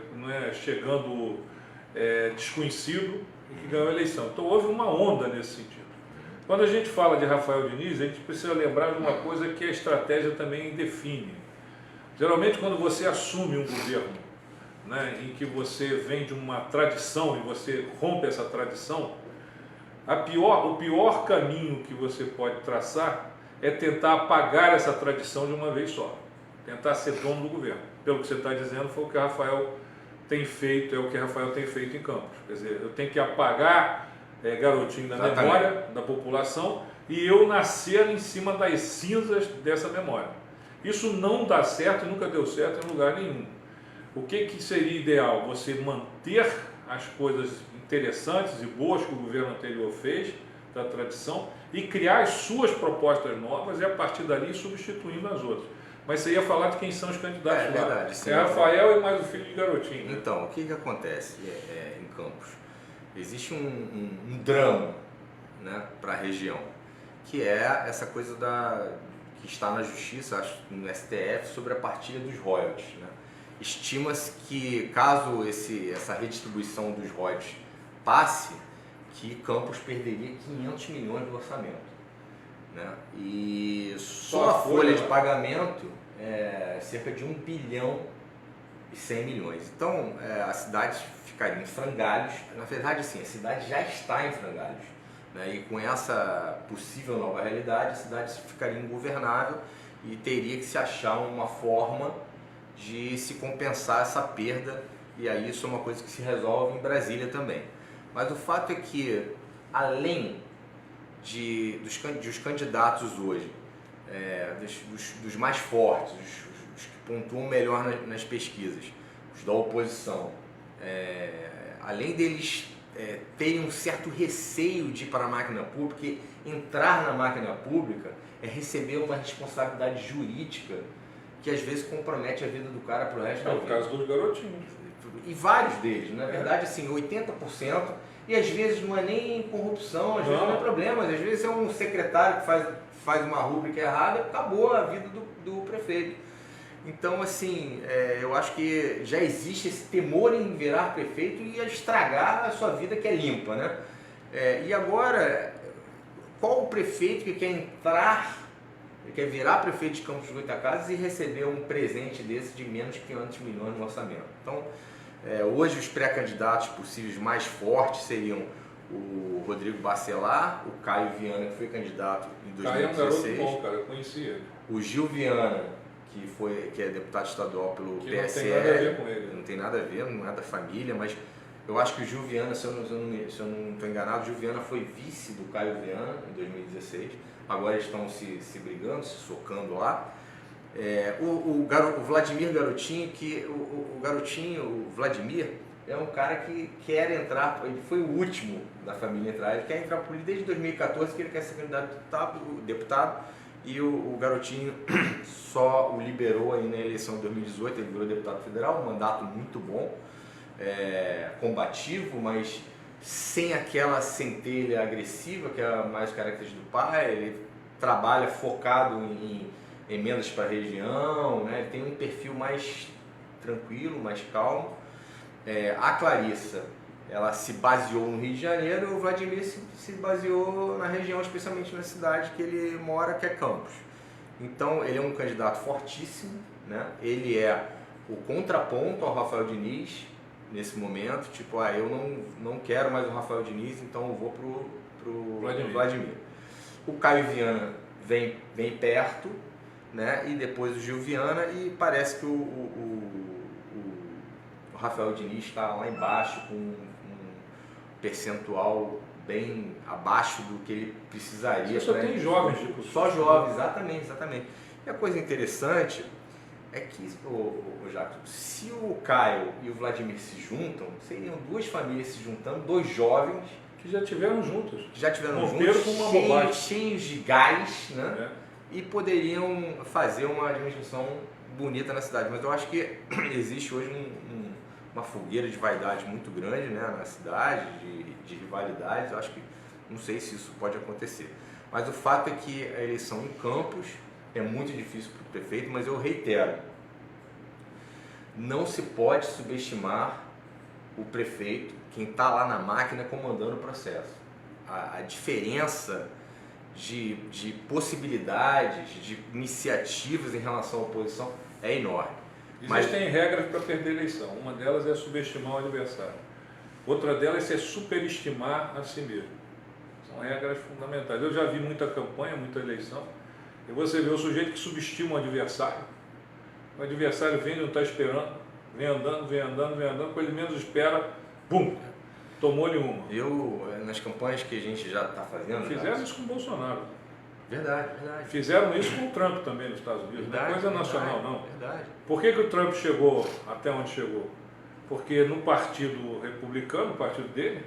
chegando desconhecido, e que ganhou a eleição. Então houve uma onda nesse sentido. Quando a gente fala de Rafael Diniz, a gente precisa lembrar de uma coisa que a estratégia também define. Geralmente, quando você assume um governo, né, em que você vem de uma tradição e você rompe essa tradição, o pior caminho que você pode traçar é tentar apagar essa tradição de uma vez só. Tentar ser dono do governo. Pelo que você está dizendo, foi o que Rafael tem feito, é o que Rafael tem feito em Campos. Quer dizer, eu tenho que apagar Garotinho da memória da população e eu nascer em cima das cinzas dessa memória. Isso não dá certo e nunca deu certo em lugar nenhum. O que seria ideal? Você manter as coisas interessantes e boas que o governo anterior fez, da tradição, e criar as suas propostas novas e a partir dali substituindo as outras. Mas você ia falar de quem são os candidatos lá. Verdade, sim, Rafael e mais o filho de Garotinho. Né? Então, o que acontece em Campos? Existe um drama, né, para a região, que é essa coisa que está na justiça, acho, no STF, sobre a partilha dos royalties. Né? Estima-se que, caso essa redistribuição dos royalties passe, que Campos perderia 500 milhões do orçamento. Né? E só a folha de pagamento é cerca de 1 bilhão e 100 milhões. Então, a cidade ficaria em frangalhos. Na verdade, assim, a cidade já está em frangalhos. Né? E com essa possível nova realidade, a cidade ficaria ingovernável e teria que se achar uma forma de se compensar essa perda. E aí isso é uma coisa que se resolve em Brasília também. Mas o fato é que, além dos candidatos hoje, dos mais fortes, os que pontuam melhor nas pesquisas, os da oposição, além deles terem um certo receio de ir para a máquina pública, porque entrar na máquina pública é receber uma responsabilidade jurídica que às vezes compromete a vida do cara para o resto da vida. É o caso dos garotinhos. E vários deles, na verdade, assim, 80%, e às vezes não é nem corrupção, às vezes não é problema, às vezes é um secretário que faz uma rúbrica errada e acabou a vida do prefeito. Então, assim, eu acho que já existe esse temor em virar prefeito e estragar a sua vida que é limpa, né? E agora, qual o prefeito que quer virar prefeito de Campos dos Goytacazes e receber um presente desse de menos de 500 milhões no orçamento? Então, hoje os pré-candidatos possíveis mais fortes seriam o Rodrigo Bacelar, o Caio Viana, que foi candidato em 2016. Caio é um garoto bom, cara, eu conheci ele. O Gil Viana, que é deputado estadual pelo PSL. Não tem nada a ver com ele. Não tem nada a ver, não é da família, mas eu acho que o Gil Viana, se eu não estou enganado, o Gil Viana foi vice do Caio Viana em 2016. Agora eles estão se brigando, se socando lá. O Vladimir Garotinho, o Vladimir é um cara que quer entrar, ele foi o último da família a entrar, ele quer entrar por política desde 2014, que ele quer ser candidato a deputado, e o Garotinho só o liberou aí na eleição de 2018, ele virou deputado federal, um mandato muito bom, combativo, mas sem aquela centelha agressiva, que é mais característica do pai. Ele trabalha focado em emendas para a região, né? Ele tem um perfil mais tranquilo, mais calmo. A Clarissa, ela se baseou no Rio de Janeiro, e o Vladimir se baseou na região, especialmente na cidade que ele mora, que é Campos. Então, ele é um candidato fortíssimo, né? Ele é o contraponto ao Rafael Diniz nesse momento, tipo, eu não quero mais o Rafael Diniz, então eu vou pro Vladimir. O Caio Viana vem perto, né? E depois o Gil Viana, e parece que o Rafael Diniz está lá embaixo com um percentual bem abaixo do que ele precisaria. Você só tem jovens, tipo. Só jovens, exatamente. E a coisa interessante é que, Jaco, se o Caio e o Vladimir se juntam, seriam duas famílias se juntando, dois jovens Que já tiveram juntos. Com uma bobagem. Cheios de gás, né? E poderiam fazer uma administração bonita na cidade. Mas eu acho que existe hoje uma fogueira de vaidade muito grande, né, na cidade, de rivalidades. Eu acho que não sei se isso pode acontecer. Mas o fato é que a eleição em Campos é muito difícil para o prefeito, mas eu reitero, não se pode subestimar o prefeito, quem está lá na máquina comandando o processo. A diferença de possibilidades, de iniciativas em relação à oposição é enorme. Existem regras para perder a eleição. Uma delas é subestimar o adversário. Outra delas é superestimar a si mesmo. São regras fundamentais. Eu já vi muita campanha, muita eleição, e você vê o sujeito que subestima o adversário. O adversário vem, não está esperando, vem andando, quando ele menos espera, bum, tomou-lhe uma. Nas campanhas que a gente já está fazendo... Fizeram isso com o Bolsonaro. Verdade. Fizeram isso com o Trump também nos Estados Unidos. Não é coisa nacional, não. Verdade. Por que o Trump chegou até onde chegou? Porque no partido republicano, no partido dele,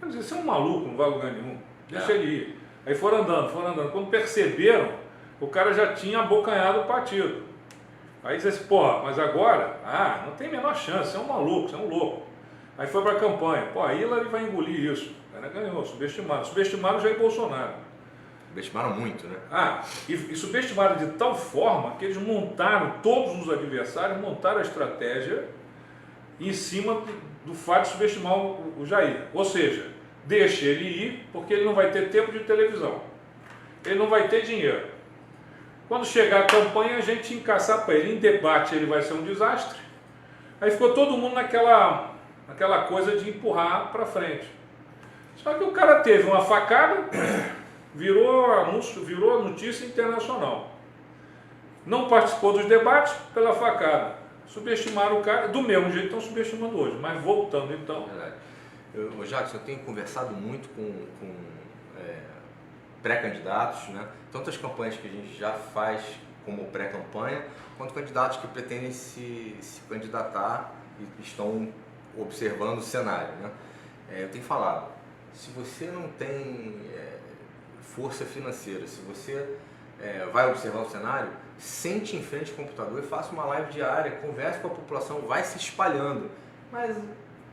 ele dizia, você é um maluco, não vai a lugar nenhum, deixa ele ir. Aí foram andando. Quando perceberam, o cara já tinha abocanhado o partido. Aí disse assim, porra, mas agora, não tem a menor chance, você é um maluco, você é um louco. Aí foi para a campanha, a Hillary vai engolir isso. O cara ganhou, subestimaram Jair Bolsonaro. Subestimaram muito, né? E subestimaram de tal forma que eles montaram, todos os adversários montaram a estratégia em cima do fato de subestimar o Jair. Ou seja, deixa ele ir porque ele não vai ter tempo de televisão. Ele não vai ter dinheiro. Quando chegar a campanha, a gente encaçar para ele. Em debate ele vai ser um desastre. Aí ficou todo mundo naquela coisa de empurrar para frente. Só que o cara teve uma facada, virou anúncio, virou notícia internacional. Não participou dos debates pela facada. Subestimaram o cara, do mesmo jeito que estão subestimando hoje. Mas voltando então... Jackson, eu tenho conversado muito com pré-candidatos, né? Tanto as campanhas que a gente já faz como pré-campanha, quanto candidatos que pretendem se candidatar e estão observando o cenário, né? Eu tenho falado, se você não tem força financeira, se você vai observar o cenário, sente em frente ao computador e faça uma live diária, converse com a população, vai se espalhando. Mas,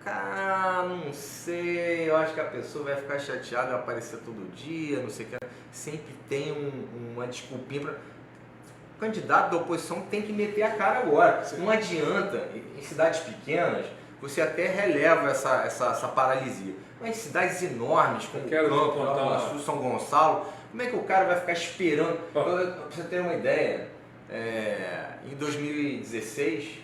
cara, não sei, eu acho que a pessoa vai ficar chateada, vai aparecer todo dia, não sei o que. Sempre tem uma desculpinha para... O candidato da oposição tem que meter a cara agora. Não adianta, em cidades pequenas, você até releva essa paralisia. Mas em cidades enormes, como Campo, São Gonçalo, como é que o cara vai ficar esperando? Para você ter uma ideia, em 2016,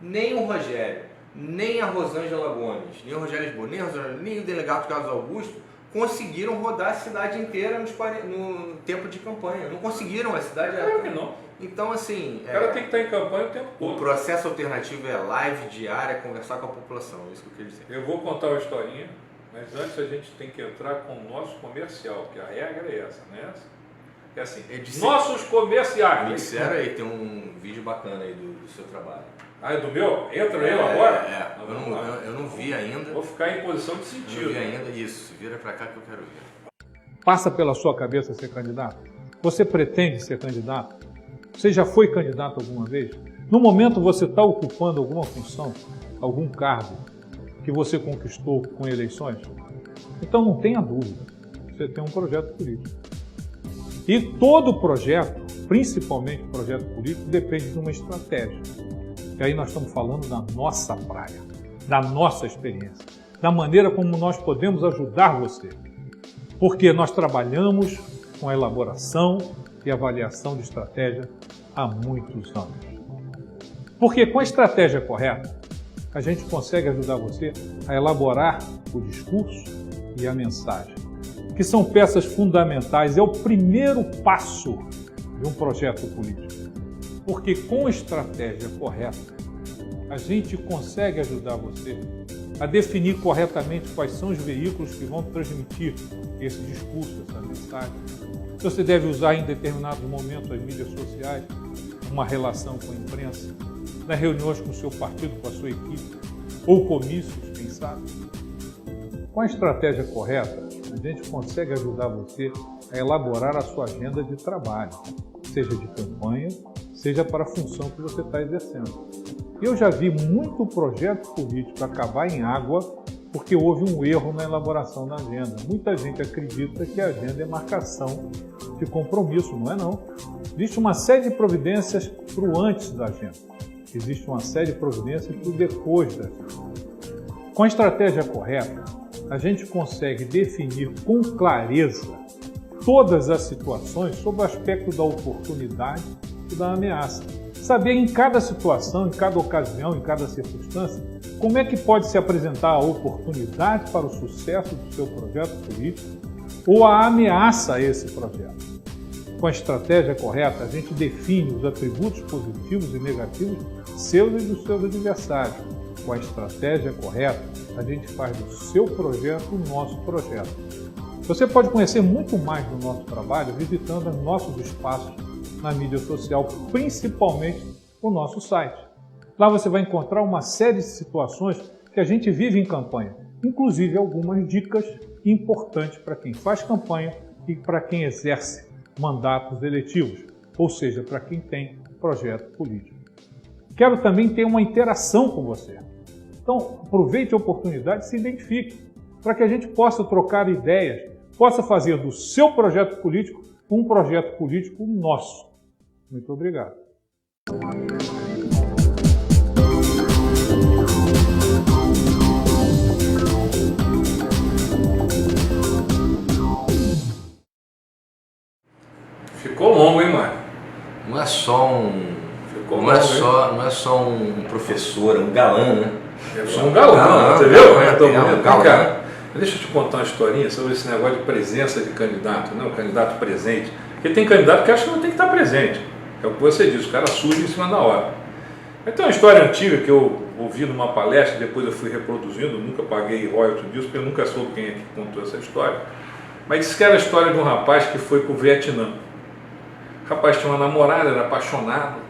nem o Rogério, nem a Rosângela Gomes, nem o Rogério Lisboa, nem o delegado Carlos Augusto conseguiram rodar a cidade inteira no tempo de campanha. Não conseguiram, a cidade... Claro que não. Então, assim... O cara tem que estar em campanha o tempo todo. O processo alternativo é live diária, conversar com a população, é isso que eu queria dizer. Eu vou contar uma historinha, mas antes a gente tem que entrar com o nosso comercial, que a regra é essa, né? É assim, nossos comerciais. Me disseram aí, tem um vídeo bacana aí do seu trabalho. É do meu? Entra eu agora? Eu não vi ainda. Vou ficar em posição de sentido. Não vi ainda, isso. Vira pra cá que eu quero ver. Passa pela sua cabeça ser candidato? Você pretende ser candidato? Você já foi candidato alguma vez? No momento você está ocupando alguma função, algum cargo que você conquistou com eleições? Então não tenha dúvida, você tem um projeto político. E todo projeto, principalmente projeto político, depende de uma estratégia. E aí nós estamos falando da nossa praia, da nossa experiência, da maneira como nós podemos ajudar você. Porque nós trabalhamos com a elaboração e avaliação de estratégia há muitos anos. Porque com a estratégia correta, a gente consegue ajudar você a elaborar o discurso e a mensagem, que são peças fundamentais, é o primeiro passo de um projeto político. Porque com a estratégia correta, a gente consegue ajudar você a definir corretamente quais são os veículos que vão transmitir esse discurso, essa mensagem. Você deve usar em determinados momentos as mídias sociais, uma relação com a imprensa, nas reuniões com o seu partido, com a sua equipe, ou comícios, quem sabe. Com a estratégia correta, a gente consegue ajudar você a elaborar a sua agenda de trabalho, seja de campanha, seja para a função que você está exercendo. Eu já vi muito projeto político acabar em água porque houve um erro na elaboração da agenda. Muita gente acredita que a agenda é marcação de compromisso, não é não. Existe uma série de providências para o antes da agenda. Existe uma série de providências para o depois da agenda. Com a estratégia correta, a gente consegue definir com clareza todas as situações sob o aspecto da oportunidade e da ameaça. Saber em cada situação, em cada ocasião, em cada circunstância, como é que pode se apresentar a oportunidade para o sucesso do seu projeto político ou a ameaça a esse projeto. Com a estratégia correta, a gente define os atributos positivos e negativos seus e dos seus adversários. Com a estratégia correta, a gente faz do seu projeto o nosso projeto. Você pode conhecer muito mais do nosso trabalho visitando os nossos espaços na mídia social, principalmente o nosso site. Lá você vai encontrar uma série de situações que a gente vive em campanha, inclusive algumas dicas importantes para quem faz campanha e para quem exerce mandatos eletivos, ou seja, para quem tem projeto político. Quero também ter uma interação com você. Então, aproveite a oportunidade e se identifique, para que a gente possa trocar ideias, possa fazer do seu projeto político um projeto político nosso. Muito obrigado. Ficou longo, hein, Mário? Não é só um professor, é um galã, né? Eu sou um galã, você viu? Um galã. Cara, deixa eu te contar uma historinha sobre esse negócio de presença de candidato, né? O candidato presente. Porque tem candidato que acha que não tem que estar presente. É o que você diz, o cara surge em cima da hora. Mas tem uma história antiga que eu ouvi numa palestra, depois eu fui reproduzindo, nunca paguei royalty disso, porque eu nunca soube quem é que contou essa história. Mas disse que era a história de um rapaz que foi para o Vietnã. O rapaz tinha uma namorada, era apaixonado,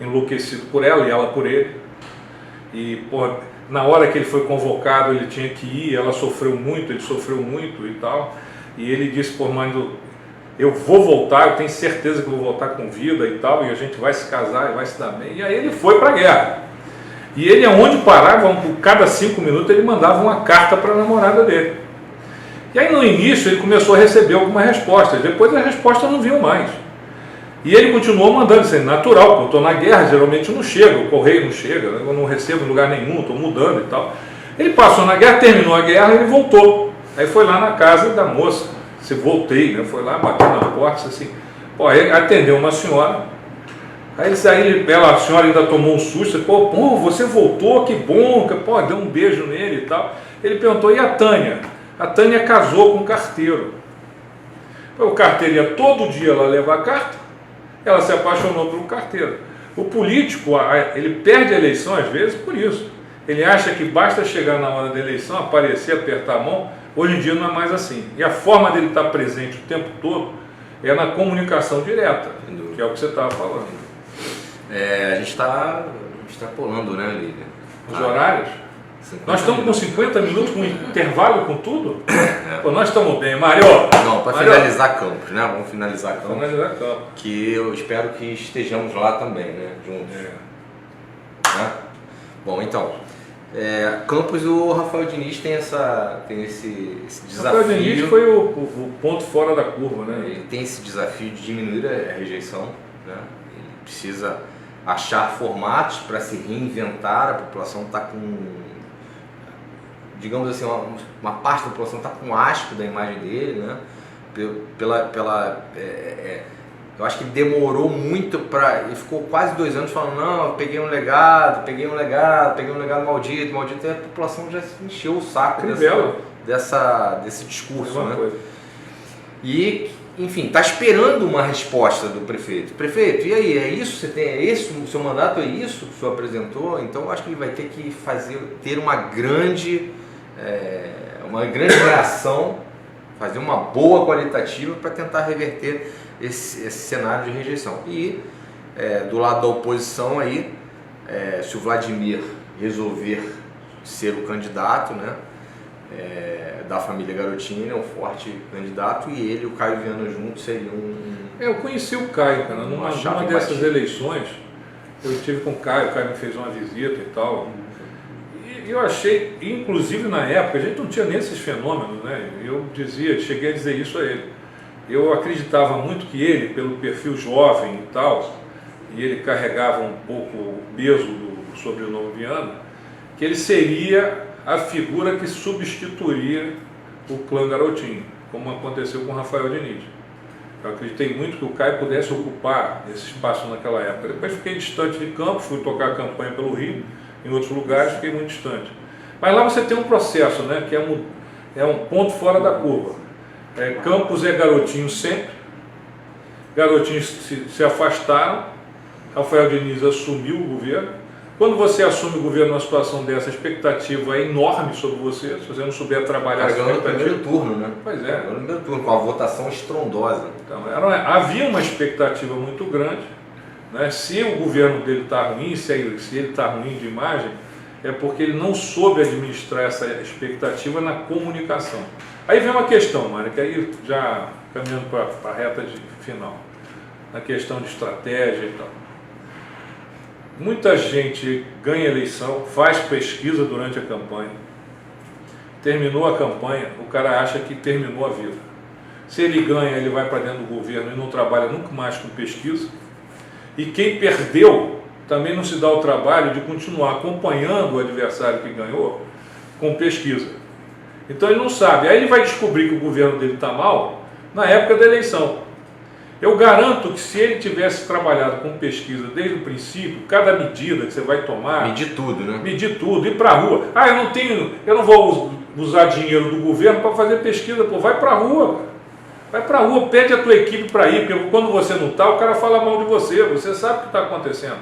enlouquecido por ela e ela por ele. E, porra, na hora que ele foi convocado, ele tinha que ir, ela sofreu muito, ele sofreu muito e tal. E ele disse, pô, mano, eu vou voltar, eu tenho certeza que eu vou voltar com vida e tal, e a gente vai se casar e vai se dar bem. E aí ele foi para a guerra. E ele, aonde parava, cada 5 minutos, ele mandava uma carta para a namorada dele. E aí no início ele começou a receber algumas respostas, depois as respostas não vinham mais. E ele continuou mandando, isso é natural, porque eu estou na guerra, geralmente não chega, o correio não chega, eu não recebo em lugar nenhum, estou mudando e tal. Ele passou na guerra, terminou a guerra e ele voltou. Aí foi lá na casa da moça, se voltei, né? Foi lá, bateu na porta, assim, pô, aí atendeu uma senhora. Aí a senhora ainda tomou um susto, pô, você voltou, que bom, pô, deu um beijo nele e tal. Ele perguntou, e a Tânia? A Tânia casou com um carteiro. O carteiro ia todo dia lá levar a carta, ela se apaixonou por um carteiro. O político, ele perde a eleição às vezes por isso. Ele acha que basta chegar na hora da eleição, aparecer, apertar a mão. Hoje em dia não é mais assim. E a forma dele estar presente o tempo todo é na comunicação direta, que é o que você estava falando. A gente está extrapolando, né, líder? Os horários? Nós estamos com 50 minutos, com intervalo, com tudo? Pô, nós estamos bem. Mário! Não, para finalizar Campos, né? Vamos finalizar Campos. Finalizar Campos. Que eu espero que estejamos lá também, né? Juntos. Né? Bom, então, Campos, o Rafael Diniz tem esse desafio. Rafael Diniz foi o ponto fora da curva, né? Ele tem esse desafio de diminuir a rejeição, né? Ele precisa achar formatos para se reinventar. A população está com, digamos assim, uma parte da população está com asco da imagem dele, né? Eu acho que ele demorou muito ele ficou quase 2 anos falando, não, eu peguei um legado maldito, e a população já se encheu o saco desse discurso, né? Coisa. E, enfim, está esperando uma resposta do prefeito. Prefeito, e aí, é isso que você tem? É isso? O seu mandato é isso que o senhor apresentou? Então, eu acho que ele vai ter que ter uma grande reação, fazer uma boa qualitativa para tentar reverter esse cenário de rejeição. E do lado da oposição aí, se o Vladimir resolver ser o candidato, né, da família Garotinho, é um forte candidato, e ele e o Caio Viana juntos seriam eu conheci o Caio, cara, numa dessas eleições, eu estive com o Caio me fez uma visita e tal. Eu achei, inclusive na época, a gente não tinha nem esses fenômenos, né? Eu cheguei a dizer isso a ele. Eu acreditava muito que ele, pelo perfil jovem e tal, e ele carregava um pouco o peso do sobrenome Viana, que ele seria a figura que substituiria o clã Garotinho, como aconteceu com o Rafael Diniz. Eu acreditei muito que o Caio pudesse ocupar esse espaço naquela época. Depois fiquei distante de Campos, fui tocar a campanha pelo Rio, em outros lugares fiquei muito distante. Mas lá você tem um processo, né, que é um ponto fora da curva. Campos é garotinho sempre, garotinhos se afastaram, Rafael Diniz assumiu o governo. Quando você assume o governo numa situação dessa, a expectativa é enorme sobre você, se você não souber trabalhar essa Ganhou no expectativa. primeiro turno, né? Pois é. Ganhou no primeiro turno, com a votação estrondosa. Então, havia uma expectativa muito grande, né? Se o governo dele está ruim, se ele está ruim de imagem, é porque ele não soube administrar essa expectativa na comunicação. Aí vem uma questão, Mário, que aí já caminhando para a reta final, na questão de estratégia e tal. Muita gente ganha eleição, faz pesquisa durante a campanha, terminou a campanha, o cara acha que terminou a vida. Se ele ganha, ele vai para dentro do governo e não trabalha nunca mais com pesquisa. E quem perdeu também não se dá o trabalho de continuar acompanhando o adversário que ganhou com pesquisa. Então ele não sabe. Aí ele vai descobrir que o governo dele está mal na época da eleição. Eu garanto que se ele tivesse trabalhado com pesquisa desde o princípio, cada medida que você vai tomar... Medir tudo, né? Medir tudo, ir para a rua. Ah, eu não vou usar dinheiro do governo para fazer pesquisa. Pô, vai para a rua. Vai para a rua, pede a tua equipe para ir, porque quando você não está, o cara fala mal de você. Você sabe o que está acontecendo.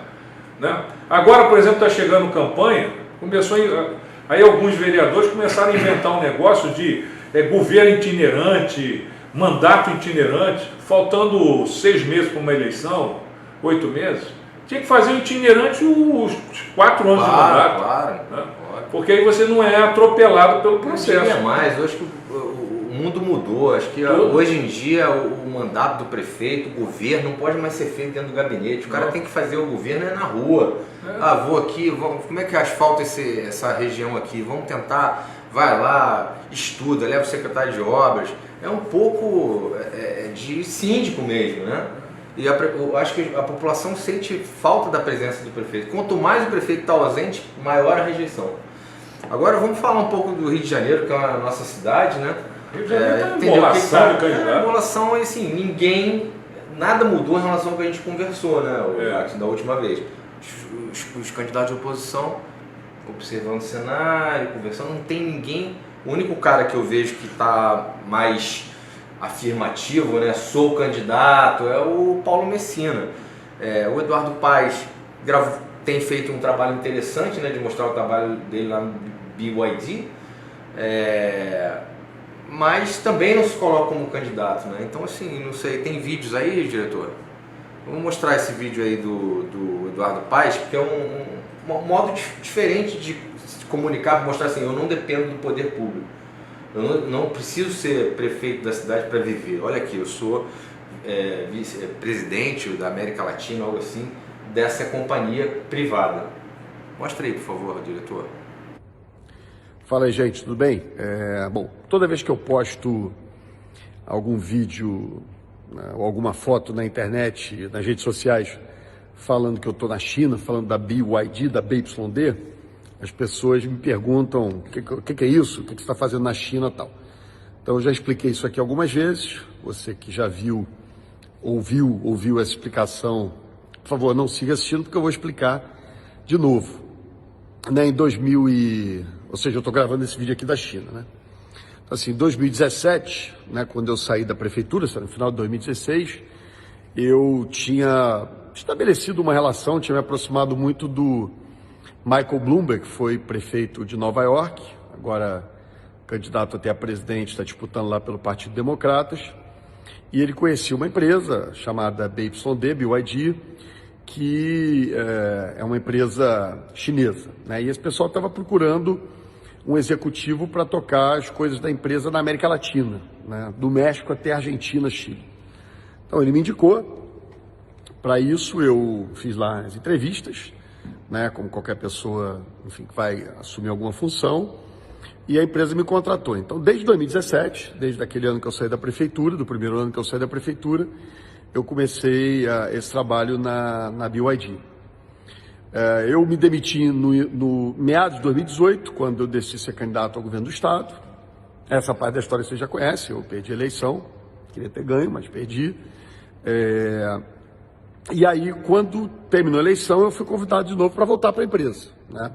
Né? Agora, por exemplo, está chegando campanha, aí alguns vereadores começaram a inventar um negócio de governo itinerante, mandato itinerante, faltando 6 meses para uma eleição, 8 meses, tinha que fazer o itinerante os 4 anos de mandato. Claro, né? claro. Porque aí você não é atropelado pelo processo. Não é mais, eu acho que o mundo mudou, acho que hoje em dia o mandato do prefeito, o governo, não pode mais ser feito dentro do gabinete, o cara tem que fazer o governo na rua. Vou aqui, como é que asfalta essa região aqui, vamos tentar, vai lá, estuda, leva o secretário de obras. É um pouco de síndico mesmo, né? E eu acho que a população sente falta da presença do prefeito. Quanto mais o prefeito está ausente, maior a rejeição. Agora vamos falar um pouco do Rio de Janeiro, que é a nossa cidade, né? Rio de Janeiro tem uma emolação de candidato. Emolação, assim, nada mudou em relação ao que a gente conversou, né? Da última vez. Os candidatos de oposição observando o cenário, conversando, não tem ninguém. O único cara que eu vejo que está mais afirmativo, né, sou candidato, é o Paulo Messina. O Eduardo Paes tem feito um trabalho interessante, né, de mostrar o trabalho dele lá no BYD, mas também não se coloca como candidato, né? Então, assim, não sei, tem vídeos aí, diretor? Vamos mostrar esse vídeo aí do Eduardo Paes, porque é um modo diferente de se comunicar, mostrar assim, eu não dependo do poder público. Eu não preciso ser prefeito da cidade para viver. Olha aqui, eu sou presidente da América Latina, algo assim, dessa companhia privada. Mostra aí, por favor, diretor. Fala aí, gente, tudo bem? Bom, toda vez que eu posto algum vídeo, né, ou alguma foto na internet, nas redes sociais, falando que eu estou na China, falando da BYD, da BYD, as pessoas me perguntam o que é isso, o que você está fazendo na China e tal. Então eu já expliquei isso aqui algumas vezes, você que já ouviu essa explicação, por favor, não siga assistindo porque eu vou explicar de novo. Né, ou seja, eu estou gravando esse vídeo aqui da China, né? Então, assim, em 2017, né, quando eu saí da prefeitura, no final de 2016, eu tinha estabelecido uma relação, tinha me aproximado muito do Michael Bloomberg, que foi prefeito de Nova York, agora candidato até a presidente, está disputando lá pelo Partido Democratas, e ele conhecia uma empresa chamada BYD, que é uma empresa chinesa, né? E esse pessoal estava procurando um executivo para tocar as coisas da empresa na América Latina, né? Do México até a Argentina, Chile. Então ele me indicou. Para isso eu fiz lá as entrevistas, né? Como qualquer pessoa, enfim, que vai assumir alguma função, e a empresa me contratou. Então desde 2017, desde aquele ano que eu saí da prefeitura, do primeiro ano que eu saí da prefeitura, eu comecei esse trabalho na BYD. Eu me demiti no meados de 2018, quando eu decidi ser candidato ao governo do Estado. Essa parte da história você já conhece, eu perdi a eleição, Queria ter ganho, mas perdi. E aí, quando terminou a eleição, eu fui convidado de novo para voltar para a empresa, né?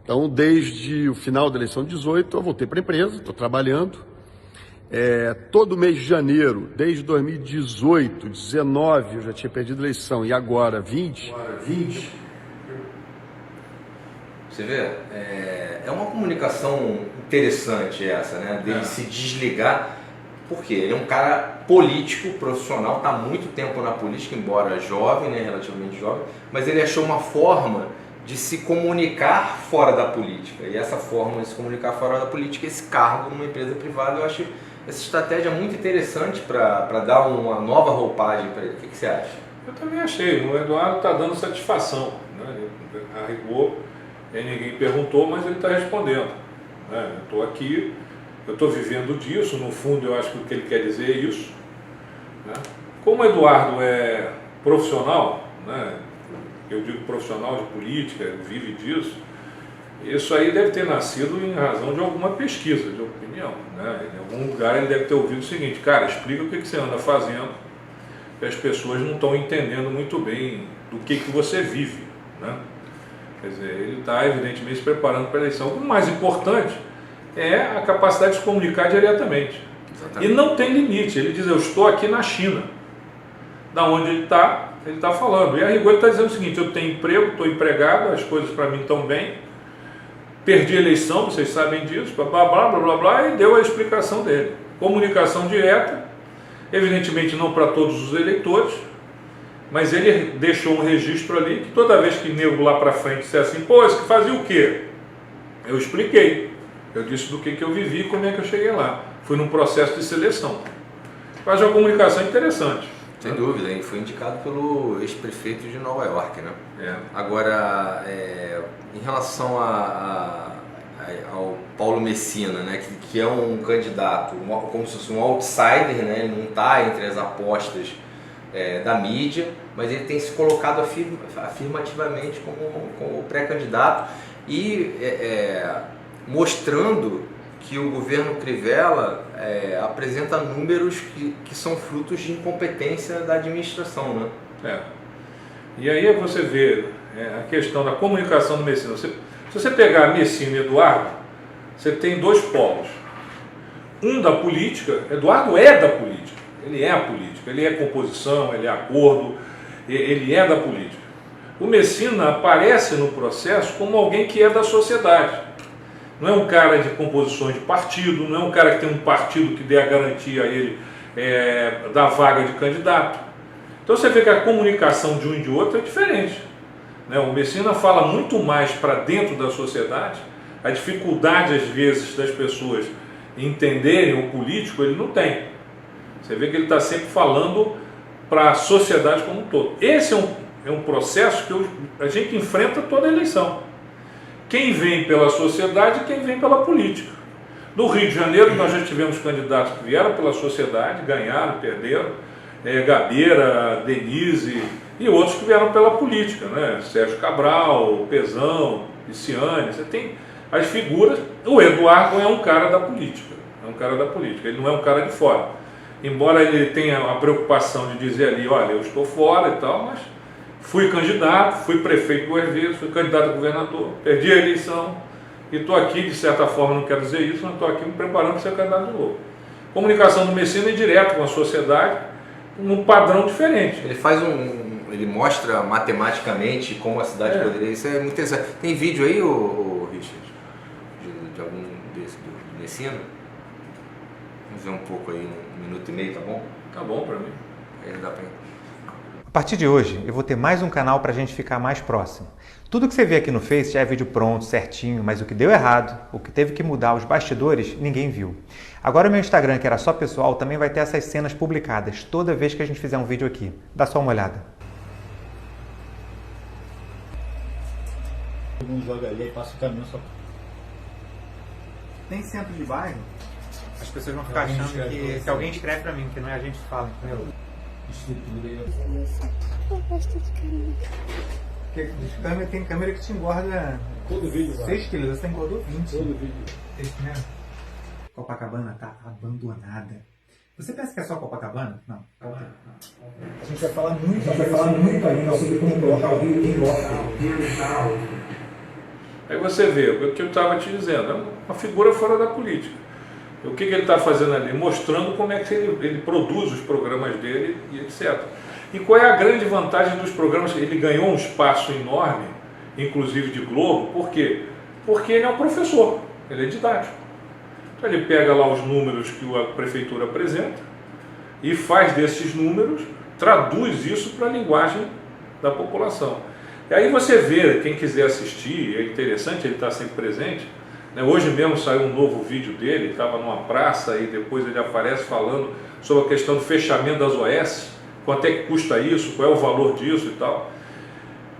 Então, desde o final da eleição de 18, eu voltei para a empresa, estou trabalhando. Todo mês de janeiro, desde 2018, 19, eu já tinha perdido a eleição, e agora 20. Você vê, é uma comunicação interessante essa, né? Dele se desligar, porque ele é um cara político, profissional, está há muito tempo na política, embora jovem, né? Relativamente jovem, mas ele achou uma forma de se comunicar fora da política. E essa forma de se comunicar fora da política, esse cargo numa empresa privada, eu acho essa estratégia muito interessante para dar uma nova roupagem para ele. O que você acha? Eu também achei. O Eduardo está dando satisfação, né? A rigor, ninguém perguntou, mas ele está respondendo, né? Eu estou aqui, eu estou vivendo disso, no fundo eu acho que o que ele quer dizer é isso, né? Como o Eduardo é profissional, né? Eu digo profissional de política, vive disso, isso aí deve ter nascido em razão de alguma pesquisa, de opinião, né? Em algum lugar ele deve ter ouvido o seguinte: cara, explica o que você anda fazendo, que as pessoas não estão entendendo muito bem do que você vive, né? Quer dizer, ele está evidentemente se preparando para a eleição. O mais importante é a capacidade de se comunicar diretamente. Exatamente. E não tem limite. Ele diz: eu estou aqui na China. Da onde ele está falando. E a rigor ele está dizendo o seguinte: eu tenho emprego, estou empregado, as coisas para mim estão bem, perdi a eleição, vocês sabem disso, blá blá blá blá blá, e deu a explicação dele. Comunicação direta, evidentemente não para todos os eleitores, mas ele deixou um registro ali que toda vez que nego lá para frente disser assim: pô, esse que fazia o quê? Eu expliquei, eu disse do que eu vivi e como é que eu cheguei lá. Fui num processo de seleção. Faz uma comunicação interessante. Sem dúvida, ele foi indicado pelo ex-prefeito de Nova York, né? Agora, em relação ao Paulo Messina, né, que é um candidato, como se fosse um outsider, né? Ele não está entre as apostas da mídia, mas ele tem se colocado afirmativamente como pré-candidato e mostrando que o governo Crivella apresenta números que são frutos de incompetência da administração, né? E aí você vê a questão da comunicação do Messina. Se você pegar Messina e Eduardo, você tem dois polos. Um da política. Eduardo é da política, ele é a política, ele é composição, ele é acordo, ele é da política. O Messina aparece no processo como alguém que é da sociedade. Não é um cara de composições de partido, não é um cara que tem um partido que dê a garantia a ele da vaga de candidato. Então você vê que a comunicação de um e de outro é diferente, né? O Messina fala muito mais para dentro da sociedade. A dificuldade às vezes das pessoas entenderem o político ele não tem. Você vê que ele está sempre falando para a sociedade como um todo. Esse é um processo que a gente enfrenta toda a eleição. Quem vem pela sociedade e quem vem pela política. No Rio de Janeiro, nós já tivemos candidatos que vieram pela sociedade, ganharam, perderam. Gabeira, Denise e outros que vieram pela política, né? Sérgio Cabral, Pezão, Pisciani. Você tem as figuras. O Eduardo é um cara da política. Ele não é um cara de fora. Embora ele tenha a preocupação de dizer ali: olha, eu estou fora e tal, mas fui candidato, fui prefeito duas vezes, fui candidato a governador, perdi a eleição e estou aqui, de certa forma, não quero dizer isso, mas estou aqui me preparando para ser candidato de novo. Comunicação do Messina é direto com a sociedade, num padrão diferente. Ele mostra matematicamente como a cidade poderia. Isso é muito interessante. Tem vídeo aí, o Richard, de algum desse do Messina? Vamos ver um pouco aí, 1 minuto e meio, tá bom? Tá bom para mim. Aí dá pra... A partir de hoje, eu vou ter mais um canal para a gente ficar mais próximo. Tudo que você vê aqui no Face já é vídeo pronto, certinho, mas o que deu errado, o que teve que mudar, os bastidores, ninguém viu. Agora o meu Instagram, que era só pessoal, também vai ter essas cenas publicadas toda vez que a gente fizer um vídeo aqui. Dá só uma olhada. Um joga ali e passa o caminhão só. Tem centro de bairro, as pessoas vão ficar achando que alguém escreve pra mim, que não é a gente que fala, entendeu? Estrutura aí. Eu gosto de câmera. Tem câmera que te engorda Todo vídeo vai. 6 quilos, você engordou 20. Todo vídeo. Copacabana tá abandonada. Você pensa que é só Copacabana? Não. A gente vai falar muito ainda sobre como colocar o Rio em local. Aí você vê o que eu estava te dizendo, é uma figura fora da política. O que ele está fazendo ali? Mostrando como é que ele produz os programas dele e etc. E qual é a grande vantagem dos programas? Ele ganhou um espaço enorme, inclusive de Globo, por quê? Porque ele é um professor, ele é didático. Então ele pega lá os números que a prefeitura apresenta e faz desses números, traduz isso para a linguagem da população. E aí você vê, quem quiser assistir, é interessante, ele está sempre presente. Hoje mesmo saiu um novo vídeo dele, estava numa praça e depois ele aparece falando sobre a questão do fechamento das OS, quanto é que custa isso, qual é o valor disso e tal.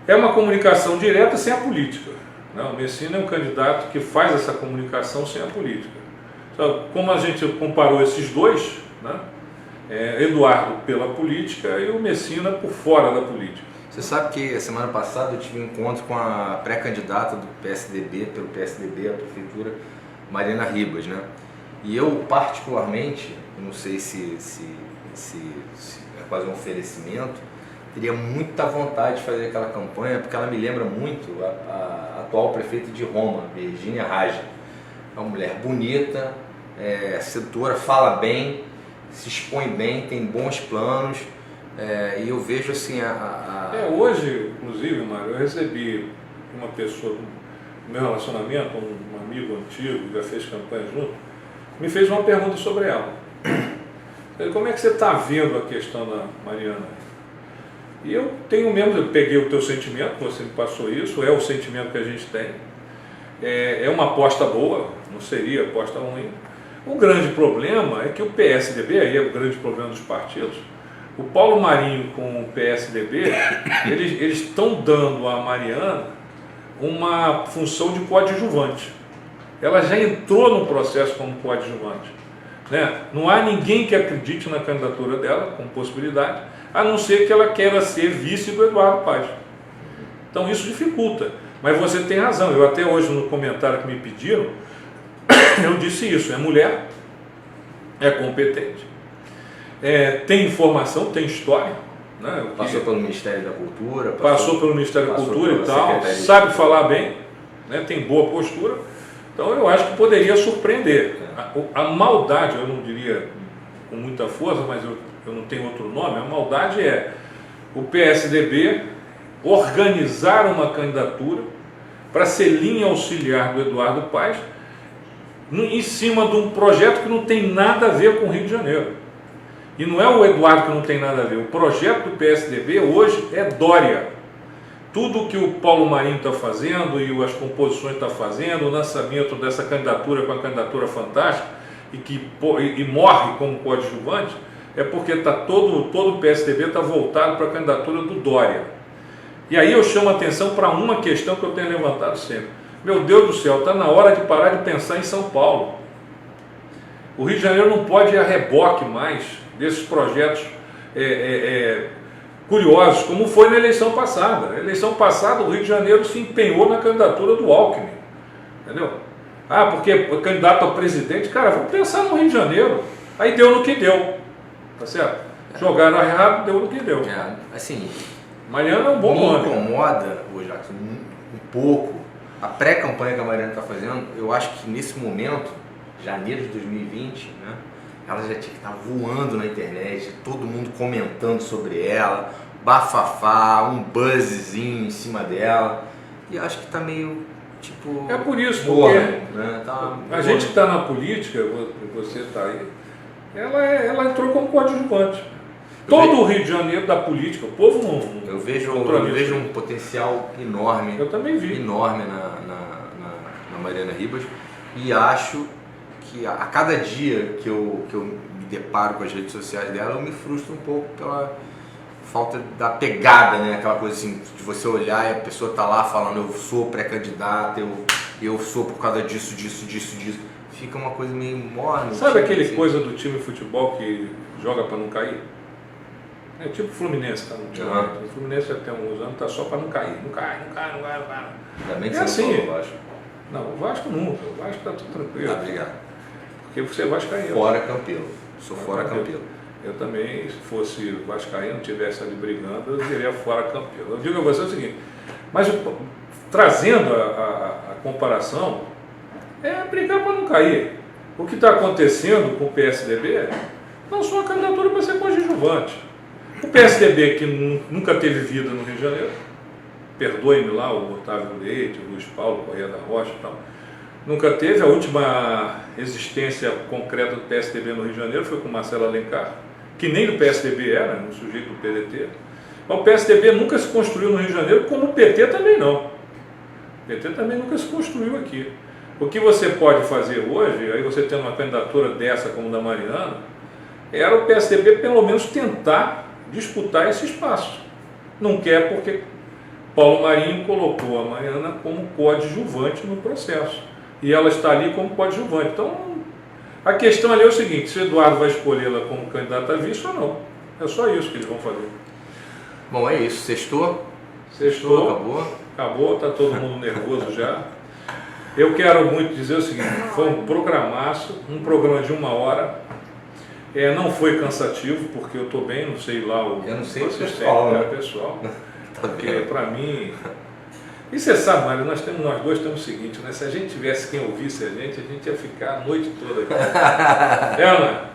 É uma comunicação direta sem a política. O Messina é um candidato que faz essa comunicação sem a política. Então, como a gente comparou esses dois, Eduardo pela política e o Messina por fora da política. Você sabe que a semana passada eu tive um encontro com a pré-candidata do PSDB, pelo PSDB, à prefeitura, Mariana Ribas, né? E eu, particularmente, não sei se é quase um oferecimento, teria muita vontade de fazer aquela campanha, porque ela me lembra muito a atual prefeita de Roma, Virginia Raggi. É uma mulher bonita, sedutora, fala bem, se expõe bem, tem bons planos. E eu vejo assim hoje, inclusive, Mário, eu recebi uma pessoa no meu relacionamento, um amigo antigo, que já fez campanha junto, me fez uma pergunta sobre ela. Como é que você está vendo a questão da Mariana? E eu tenho mesmo, eu peguei o teu sentimento, você me passou isso, é o sentimento que a gente tem. É uma aposta boa, não seria aposta ruim. O grande problema é que o PSDB, aí é o grande problema dos partidos, o Paulo Marinho com o PSDB, eles estão dando à Mariana uma função de coadjuvante. Ela já entrou no processo como coadjuvante. Não há ninguém que acredite na candidatura dela, com possibilidade, a não ser que ela queira ser vice do Eduardo Paes. Então isso dificulta. Mas você tem razão, eu até hoje no comentário que me pediram, eu disse isso, é mulher, é competente, tem informação, tem história. Passou pelo Ministério da Cultura. Passou pelo Ministério da Cultura e tal, sabe falar bem, tem boa postura. Então eu acho que poderia surpreender. A maldade, eu não diria com muita força, mas eu não tenho outro nome, a maldade é o PSDB organizar uma candidatura para ser linha auxiliar do Eduardo Paes em cima de um projeto que não tem nada a ver com o Rio de Janeiro. E não é o Eduardo que não tem nada a ver, o projeto do PSDB hoje é Dória. Tudo que o Paulo Marinho está fazendo e as composições está fazendo, o lançamento dessa candidatura com a candidatura fantástica e morre como coadjuvante, é porque todo o PSDB está voltado para a candidatura do Dória. E aí eu chamo a atenção para uma questão que eu tenho levantado sempre. Meu Deus do céu, está na hora de parar de pensar em São Paulo. O Rio de Janeiro não pode ir a reboque mais desses projetos curiosos, como foi na eleição passada. Na eleição passada, o Rio de Janeiro se empenhou na candidatura do Alckmin. Entendeu? Porque o candidato a presidente, cara, vamos pensar no Rio de Janeiro. Aí deu no que deu. Tá certo? Jogaram errado, deu no que deu. Assim, Mariana é um bom nome. Me incomoda, Jackson, um pouco a pré-campanha que a Mariana está fazendo. Eu acho que nesse momento, janeiro de 2020, ela já tinha que estar voando na internet, todo mundo comentando sobre ela, bafafá, um buzzzinho em cima dela. E acho que está meio, tipo... É por isso, morno, porque a gente que está na política, você está aí, ela entrou como coadjuvante. Todo o Rio de Janeiro da política, o povo não... Eu vejo um potencial enorme. Eu também vi. Enorme na Mariana Ribas. E acho que a cada dia que eu me deparo com as redes sociais dela, eu me frustro um pouco pela falta da pegada, aquela coisa assim, de você olhar e a pessoa tá lá falando, eu sou pré-candidata, eu sou por causa disso. Fica uma coisa meio morna. Sabe aquele coisa do time de futebol que joga para não cair? É tipo o Fluminense, tá? O Fluminense já tem uns anos, tá só para não cair. Não cai. Ainda bem que você não falou o Vasco. Não, o Vasco nunca. O Vasco tá tudo tranquilo. Obrigado. Porque você é vascaíno. Fora campeão. Sou fora Campelo. Eu também, se fosse vascaíno, tivesse ali brigando, eu diria fora Campelo. Eu digo a você o seguinte, mas trazendo a comparação, é brigar para não cair. O que está acontecendo com o PSDB lançou uma candidatura para ser coadjuvante. O PSDB, que nunca teve vida no Rio de Janeiro, perdoe-me lá o Otávio Leite, o Luiz Paulo Corrêa da Rocha e tal, nunca teve. A última existência concreta do PSDB no Rio de Janeiro foi com Marcelo Alencar, que nem do PSDB era, no sujeito do PDT. Mas o PSDB nunca se construiu no Rio de Janeiro, como o PT também não. O PT também nunca se construiu aqui. O que você pode fazer hoje, aí você tendo uma candidatura dessa como da Mariana, era o PSDB pelo menos tentar disputar esse espaço. Não quer porque Paulo Marinho colocou a Mariana como coadjuvante no processo. E ela está ali como coadjuvante. Então, a questão ali é o seguinte, se o Eduardo vai escolhê-la como candidata a vice ou não. É só isso que eles vão fazer. Bom, é isso. Sextou? Sextou, Acabou? Acabou, está todo mundo nervoso já. Eu quero muito dizer o seguinte, foi um programaço, um programa de 1 hora. Não foi cansativo, porque eu estou bem, não sei lá o eu não sei pessoal, né? Pessoal. Porque para mim... E você sabe, Mário, nós dois temos o seguinte, né? Se a gente tivesse quem ouvisse a gente ia ficar a noite toda aqui. Ana?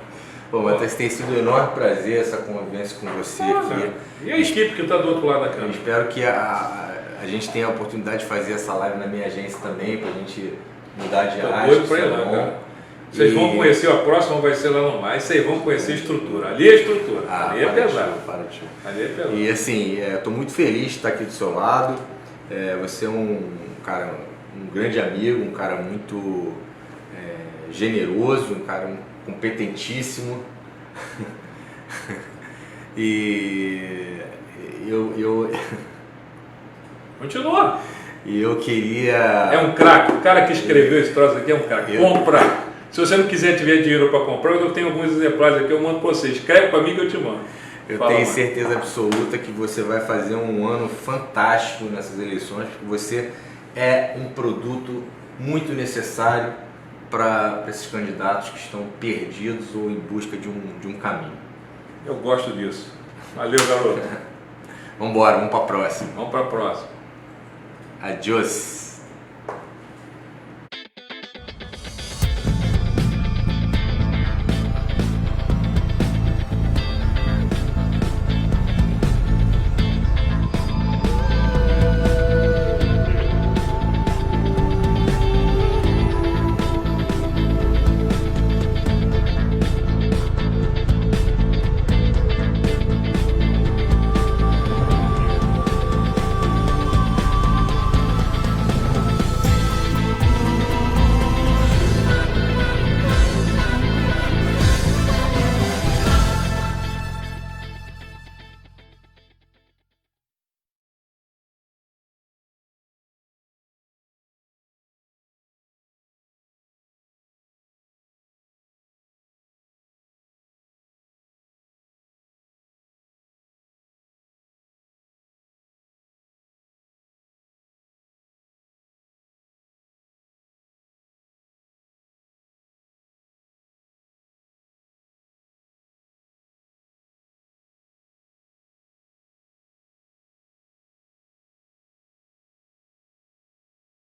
Bom, Matheus, tem sido um enorme prazer essa convivência com você aqui. E a equipe que está do outro lado da câmera? Eu espero que a gente tenha a oportunidade de fazer essa live na minha agência tambem, para a gente mudar de área. Doido para ir lá, cara. Vocês vão conhecer, a próxima vai ser lá no mais, vocês vão conhecer a estrutura. Ali é a estrutura, ali é pesado. Ali é pesado. E assim, estou muito feliz de estar aqui do seu lado. Você é um cara, um grande amigo, um cara muito generoso, um cara competentíssimo. E eu Continua. E eu queria... É um craque, o cara que escreveu esse troço aqui é um craque. Compra. Se você não quiser tiver dinheiro para comprar, eu tenho alguns exemplares aqui, eu mando para você. Escreve para mim que eu te mando. Eu tenho certeza absoluta que você vai fazer um ano fantástico nessas eleições, porque você é um produto muito necessário para esses candidatos que estão perdidos ou em busca de um caminho. Eu gosto disso. Valeu, garoto. Vamos embora, vamos para a próxima. Vamos para a próxima. Adiós.